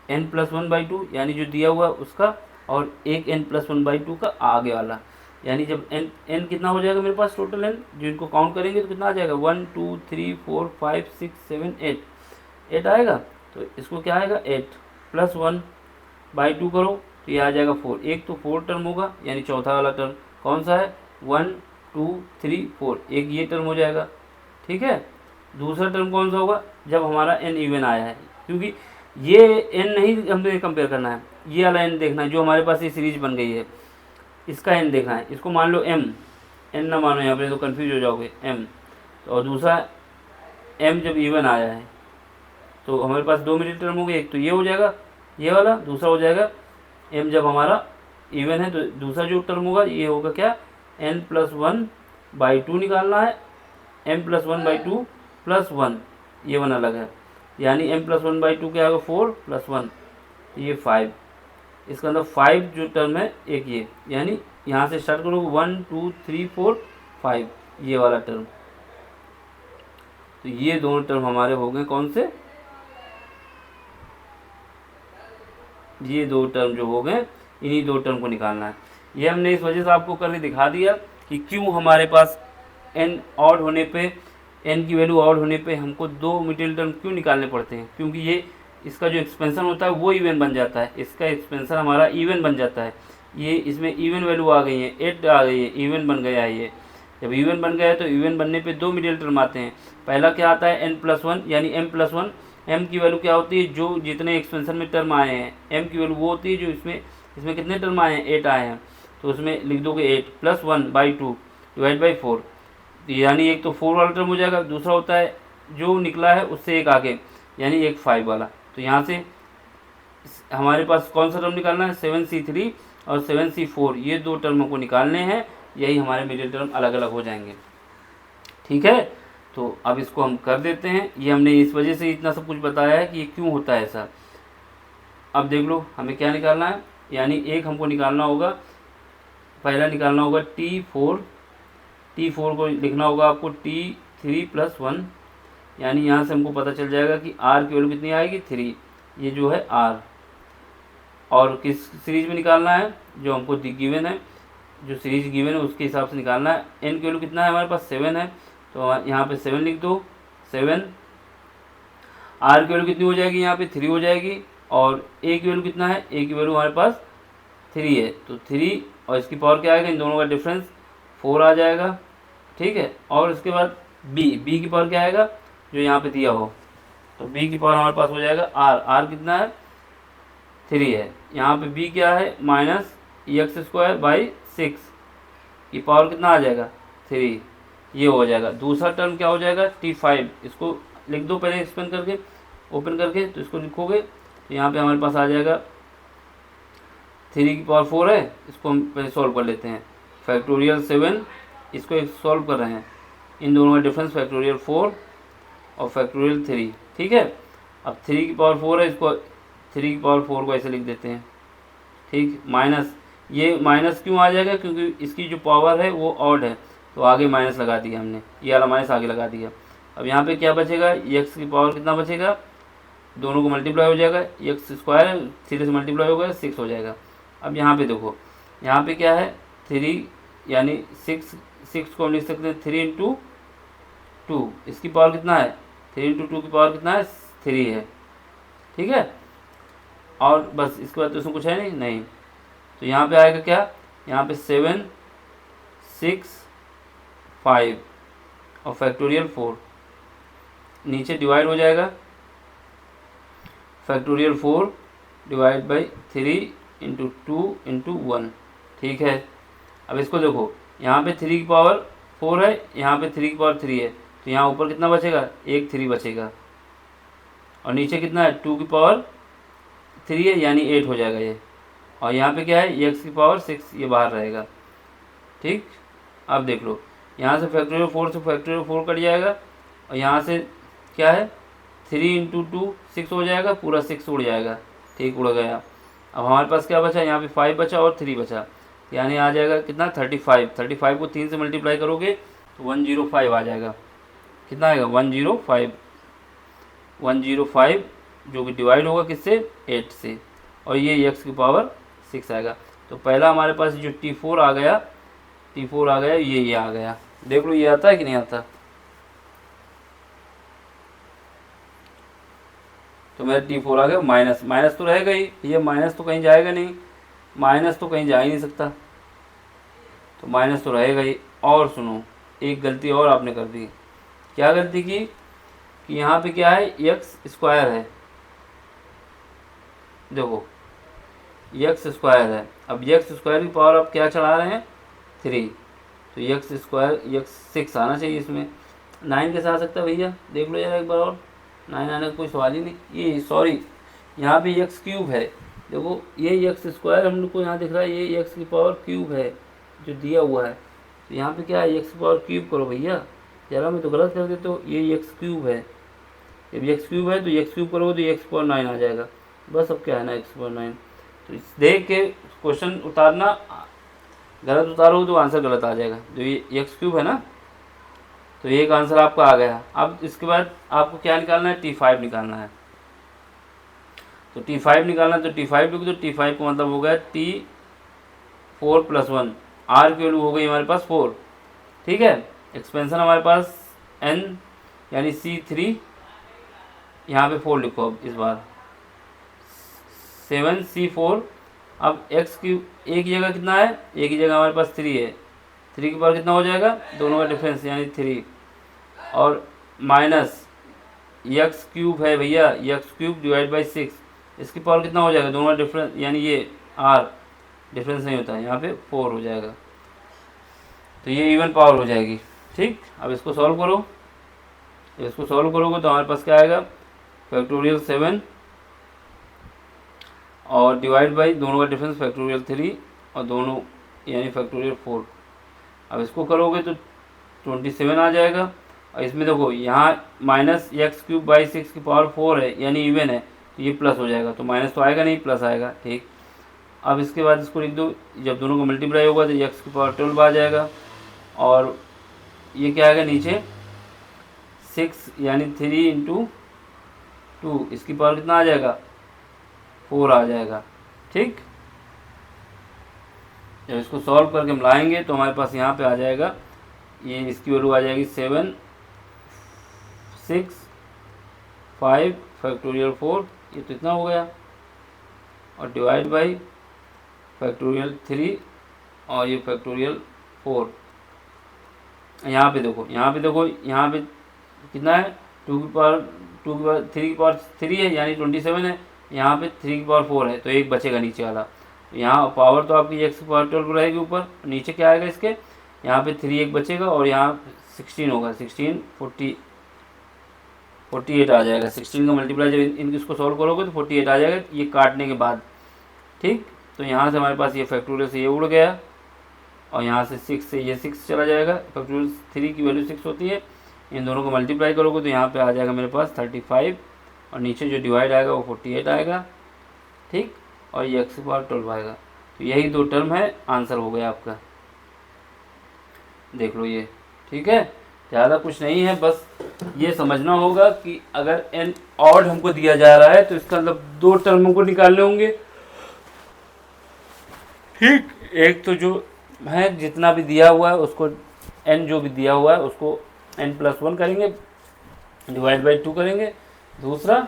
n+1/2 यानी जो दिया हुआ उसका, और एक n+1/2 का आगे वाला, यानी जब n कितना हो जाएगा मेरे पास टोटल n, जो इनको काउंट करेंगे तो कितना आ जाएगा 1 2 3 4 5 6 7 8 आएगा। तो इसको क्या आएगा 8 +1/2 करो तो ये आ जाएगा 4, एक तो 4 टर्म होगा, यानी चौथा वाला टर्म कौन सा है 1 2 3 4, एक ये टर्म हो जाएगा, ठीक है। दूसरा टर्म कौन सा होगा जब हमारा n इवन आया है, क्योंकि ये n नहीं हमें कंपेयर करना है, ये वाला n देखना है जो हमारे पास ये सीरीज बन गई है, इसका n देखना है। इसको मान लो m, n ना मानो यहाँ पे तो कंफ्यूज हो जाओगे m, तो और दूसरा m जब इवन आया है तो हमारे पास दो मिडिल टर्म हो गए, एक तो ये हो जाएगा ये वाला, दूसरा हो जाएगा m जब हमारा इवन है तो दूसरा जो टर्म होगा ये होगा क्या n+1/2 निकालना है, m+1/2 +1, ये वन अलग है, यानी m+1/2 क्या होगा 4 + 1 ये 5, इसके अंदर 5 जो टर्म है एक ये, यानी यहाँ से स्टार्ट करो 1 2 3 4 5 ये वाला टर्म। तो ये दोनों टर्म हमारे हो गए कौन से, ये दो टर्म जो हो गए, इन्हीं दो टर्म को निकालना है। ये हमने इस वजह से आपको करके दिखा दिया कि क्यों हमारे पास n ऑड होने पे, n की वैल्यू ऑड होने पे हमको दो मिडिल टर्म क्यों निकालने पड़ते हैं, क्योंकि ये इसका जो एक्सपेंशन होता है वो इवन बन जाता है, इसका एक्सपेंशन हमारा इवन बन जाता है। ये इसमें इवन वैल्यू आ गई है, 8 आ गई है, इवन बन गया है। ये जब इवन बन गया है तो इवन बनने पे दो मिडिल टर्म आते हैं। पहला क्या आता है n+1, यानी m+1, m की वैल्यू क्या होती है जो जितने एक्सपेंशन में टर्म आए हैं m की वैल्यू वो होती है जो इसमें कितने टर्म आए हैं 8 आए हैं, तो उसमें लिख दोगे 8 +1/2 / 4, यानी एक तो 4 वाला टर्म हो जाएगा, दूसरा होता है जो निकला है उससे एक आगे, यानी एक 5 वाला। तो यहाँ से हमारे पास कौन सा टर्म निकालना है 7c3 और 7c4, ये दो टर्म हमको निकालने हैं, यही हमारे मिडिल टर्म अलग अलग हो जाएंगे, ठीक है। तो अब इसको हम कर देते हैं, ये हमने इस वजह से इतना सब कुछ बताया है कि ये क्यों होता है ऐसा। अब देख लो हमें क्या निकालना है, यानी एक हमको निकालना होगा, पहला निकालना होगा T4 को लिखना होगा आपको T3 + 1, यानी यहाँ से हमको पता चल जाएगा कि R की वैल्यू कितनी आएगी 3, ये जो है R, और किस सीरीज में निकालना है जो हमको गिवन है, जो सीरीज गिवन है उसके हिसाब से निकालना है। n की वैल्यू कितना है हमारे पास 7 है, तो यहाँ पे 7 लिख दो 7, R की वैल्यू कितनी हो जाएगी यहाँ पे 3 हो जाएगी, और A की वैल्यू कितना है, A की वैल्यू हमारे पास 3 है, तो 3 और इसकी पावर क्या आएगा, इन दोनों का डिफरेंस 4 आ जाएगा, ठीक है। और इसके बाद B की पावर क्या आएगा जो यहाँ पे दिया हो, तो B की पावर हमारे पास हो जाएगा R कितना है 3 है, यहाँ पे B क्या है -x² / 6 की पावर कितना आ जाएगा 3, ये हो जाएगा। दूसरा टर्म क्या हो जाएगा T5, इसको लिख दो पहले एक्सपेंड करके ओपन करके, तो इसको लिखोगे तो यहाँ पे हमारे पास आ जाएगा 3 की पावर 4 है, इसको हम पहले सॉल्व कर लेते हैं, फैक्टोरियल 7, इसको सॉल्व कर रहे हैं, इन दोनों का डिफरेंस फैक्टोरियल 4 और फैक्टोरियल 3, ठीक है। अब 3 की पावर 4 है, इसको 3 की पावर 4 को ऐसे लिख देते हैं, ठीक, माइनस, ये माइनस क्यों आ जाएगा क्योंकि इसकी जो पावर है वो ऑड है, तो आगे माइनस लगा दिया हमने, ये वाला माइनस आगे लगा दिया। अब यहाँ पे क्या बचेगा, x की पावर कितना बचेगा, दोनों को मल्टीप्लाई हो जाएगा, x² 3 से मल्टीप्लाई होगा 6 हो जाएगा। अब यहाँ पे देखो, यहाँ पे क्या है 3, यानी 6 को हम लिख सकते हैं 3 × 2, इसकी पावर कितना है 3 × 2 की पावर कितना है 3 है, ठीक है। और बस इसके बाद तो उसमें कुछ है नहीं, तो यहाँ पे आएगा क्या, यहाँ पे 7 6 5 और फैक्टोरियल 4, नीचे डिवाइड हो जाएगा, फैक्टोरियल 4 / 3 × 2 × 1, ठीक है। अब इसको देखो, यहाँ पे 3 की पावर 4 है, यहाँ पे 3 की पावर 3 है, तो यहाँ ऊपर कितना बचेगा, एक 3 बचेगा, और नीचे कितना है 2 की पावर 3 है, यानी 8 हो जाएगा ये, और यहाँ पे क्या है x की पावर 6, ये बाहर रहेगा, ठीक। अब देख लो यहाँ से फैक्टोरियल 4 से फैक्टोरियल 4 कट जाएगा, और यहाँ से क्या है 3 इंटू 2 6 हो जाएगा, पूरा 6 उड़ जाएगा, ठीक उड़ गया। अब हमारे पास क्या बचा, यहाँ पे 5 बचा और 3 बचा, यानी आ जाएगा कितना 35। 35 को 3 से मल्टीप्लाई करोगे तो 105 आ जाएगा। कितना आएगा 105। 105 जो कि डिवाइड होगा किससे 8 से, और ये x की पावर 6 आएगा। तो पहला हमारे पास जो T4 आ गया, T4 आ गया, ये आ गया। देख लो ये आता है कि नहीं आता। तो मेरा T4 आ गया। माइनस माइनस तो रहेगा ही, ये माइनस तो कहीं जाएगा नहीं, माइनस तो कहीं जा ही नहीं सकता, तो माइनस तो रहेगा ही। और सुनो, एक गलती और आपने कर दी। क्या गलती की कि यहाँ पे क्या है एक्स स्क्वायर है, देखो एक्स स्क्वायर है। अब एक्स स्क्वायर की पावर आप क्या चढ़ा रहे हैं 3, तो एक्स स्क्वायर एक्स 6 आना चाहिए इसमें। 9 कैसे आ सकता है भैया, देख लो यार एक बार और, 9 आने का कोई सवाल ही नहीं। ये सॉरी, यहाँ पे एक्स क्यूब है, देखो ये एक्स स्क्वायर हम लोग को यहाँ दिख रहा है, ये एक्स की पावर क्यूब है जो दिया हुआ है। तो यहाँ पे क्या है एक्स की पावर क्यूब करो भैया, जरा मैं तो गलत कर देते हो, ये एक्स क्यूब है। जब एक्स क्यूब है तो एक्स क्यूब करोगे तो एक्स पावर 9 आ जाएगा। बस अब क्या है ना एक्स पावर 9। तो इस देख के क्वेश्चन उतारना, गलत उतारोगे तो आंसर गलत आ जाएगा। जो ये एक्स क्यूब है ना, तो ये एक आंसर आपका आ गया। अब इसके बाद आपको क्या निकालना है, T5 निकालना है। तो T5 निकालना है, तो T5 लिखो, तो T5 का मतलब हो गया T4 + 1। आर की वैल्यू हो गई हमारे पास 4, ठीक है। एक्सपेंशन हमारे पास n यानी C3, यहाँ पे 4 लिखो। अब इस बार 7C4। अब x की एक जगह कितना है, एक ही जगह हमारे पास 3 है, 3 की पावर कितना हो जाएगा, दोनों का डिफरेंस यानी 3, और माइनस एक्स क्यूब है भैया, एक्स क्यूब डिवाइड बाई 6, इसकी पावर कितना हो जाएगा, दोनों का डिफरेंस यानी ये आर डिफरेंस नहीं होता है, यहाँ पे 4 हो जाएगा। तो ये इवन पावर हो जाएगी, ठीक। अब इसको सॉल्व करो, इसको सॉल्व करोगे तो हमारे पास क्या आएगा, फैक्टोरियल 7 और डिवाइड बाई दोनों का डिफरेंस फैक्टोरियल 3 और दोनों यानी फैक्टोरियल 4। अब इसको करोगे तो 27 आ जाएगा। और इसमें देखो यहाँ माइनस एक्स क्यूब बाई 6 की पावर 4 है यानी इवन है, तो ये प्लस हो जाएगा, तो माइनस तो आएगा नहीं, प्लस आएगा, ठीक। अब इसके बाद इसको लिख दो, जब दोनों को मल्टीप्लाई होगा तो एक्स की पावर 12 आ जाएगा, और ये क्या आएगा नीचे 6 यानी 3 इंटू 2, इसकी पावर कितना आ जाएगा 4 आ जाएगा, ठीक। जब इसको सॉल्व करके मिलाएंगे तो हमारे पास यहाँ पे आ जाएगा, ये इसकी वैल्यू आ जाएगी 7 6 5 फैक्टोरियल 4, ये तो इतना हो गया, और डिवाइड बाई फैक्टोरियल 3 और ये फैक्टोरियल 4। यहाँ पे देखो, यहाँ पे देखो, यहाँ पे कितना है 2 की पावर 3 की पावर 3 है यानी 27 है, यहाँ पे 3 की पावर 4 है, तो एक बचेगा नीचे वाला। यहाँ पावर तो आपकी एक्स की पावर 12 रहेगी ऊपर, नीचे क्या आएगा इसके, यहाँ पे 3 एक बचेगा और यहाँ 16 होगा, 16 48 आ जाएगा। 16 का मल्टीप्लाई जब इसको सॉल्व करोगे तो 48 आ जाएगा, ये काटने के बाद, ठीक। तो यहाँ से हमारे पास ये फैक्टोरियल से ये उड़ गया, और यहाँ से 6 से ये 6 चला जाएगा, फैक्टोरियल 3 की वैल्यू 6 होती है, इन दोनों को मल्टीप्लाई करोगे तो यहाँ पे आ जाएगा मेरे पास 35, और नीचे जो डिवाइड आएगा वो 48 आएगा, ठीक, और ये एक्स की पावर 12 आएगा। तो यही दो टर्म है, आंसर हो गया आपका, देख लो ये, ठीक है। ज़्यादा कुछ नहीं है, बस ये समझना होगा कि अगर एन ऑड हमको दिया जा रहा है तो इसका मतलब दो टर्म हमको निकालने होंगे, ठीक। एक तो जो है जितना भी दिया हुआ है उसको, एन जो भी दिया हुआ है उसको n+1 करेंगे, डिवाइड बाई 2 करेंगे। दूसरा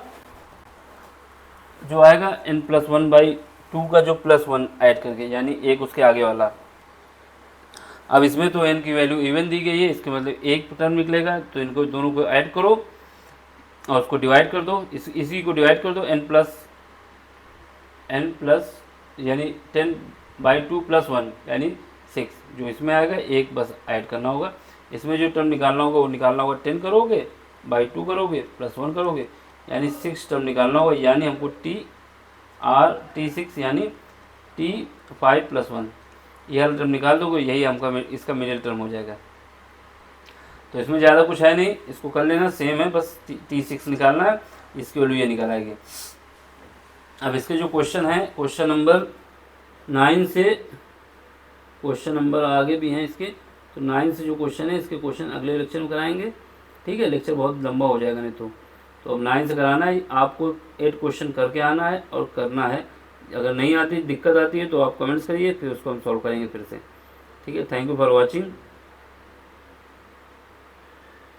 जो आएगा n+1/2 का जो +1 ऐड करके, यानी एक उसके आगे वाला। अब इसमें तो n की वैल्यू इवन दी गई है, इसके मतलब एक टर्म निकलेगा, तो इनको दोनों को ऐड करो और उसको डिवाइड कर दो, इसी को डिवाइड कर दो, n+ यानी 10/2 + 1 यानी 6, जो इसमें आएगा एक बस ऐड करना होगा। इसमें जो टर्म निकालना होगा वो निकालना होगा 10 करोगे बाई 2 करोगे +1 करोगे, यानी 6 टर्म निकालना होगा, यानी हमको T6 यानी T5 + 1 ये वाला टर्म निकाल दोगे, यही हमका इसका मिडिल टर्म हो जाएगा। तो इसमें ज़्यादा कुछ है नहीं, इसको कर लेना, सेम है, बस T6 निकालना है, इसकी वैल्यू ये निकल आएगी। अब इसके जो क्वेश्चन है, क्वेश्चन नंबर 9 से क्वेश्चन नंबर आगे भी हैं इसके, तो 9 से जो क्वेश्चन है इसके क्वेश्चन अगले लेक्चर में कराएंगे, ठीक है। लेक्चर बहुत लंबा हो जाएगा नहीं तो अब 9 से कराना है आपको, 8 क्वेश्चन करके आना है और करना है। अगर नहीं आती, दिक्कत आती है तो आप कमेंट्स करिए, फिर उसको हम सॉल्व करेंगे फिर से, ठीक है। Thank you for watching.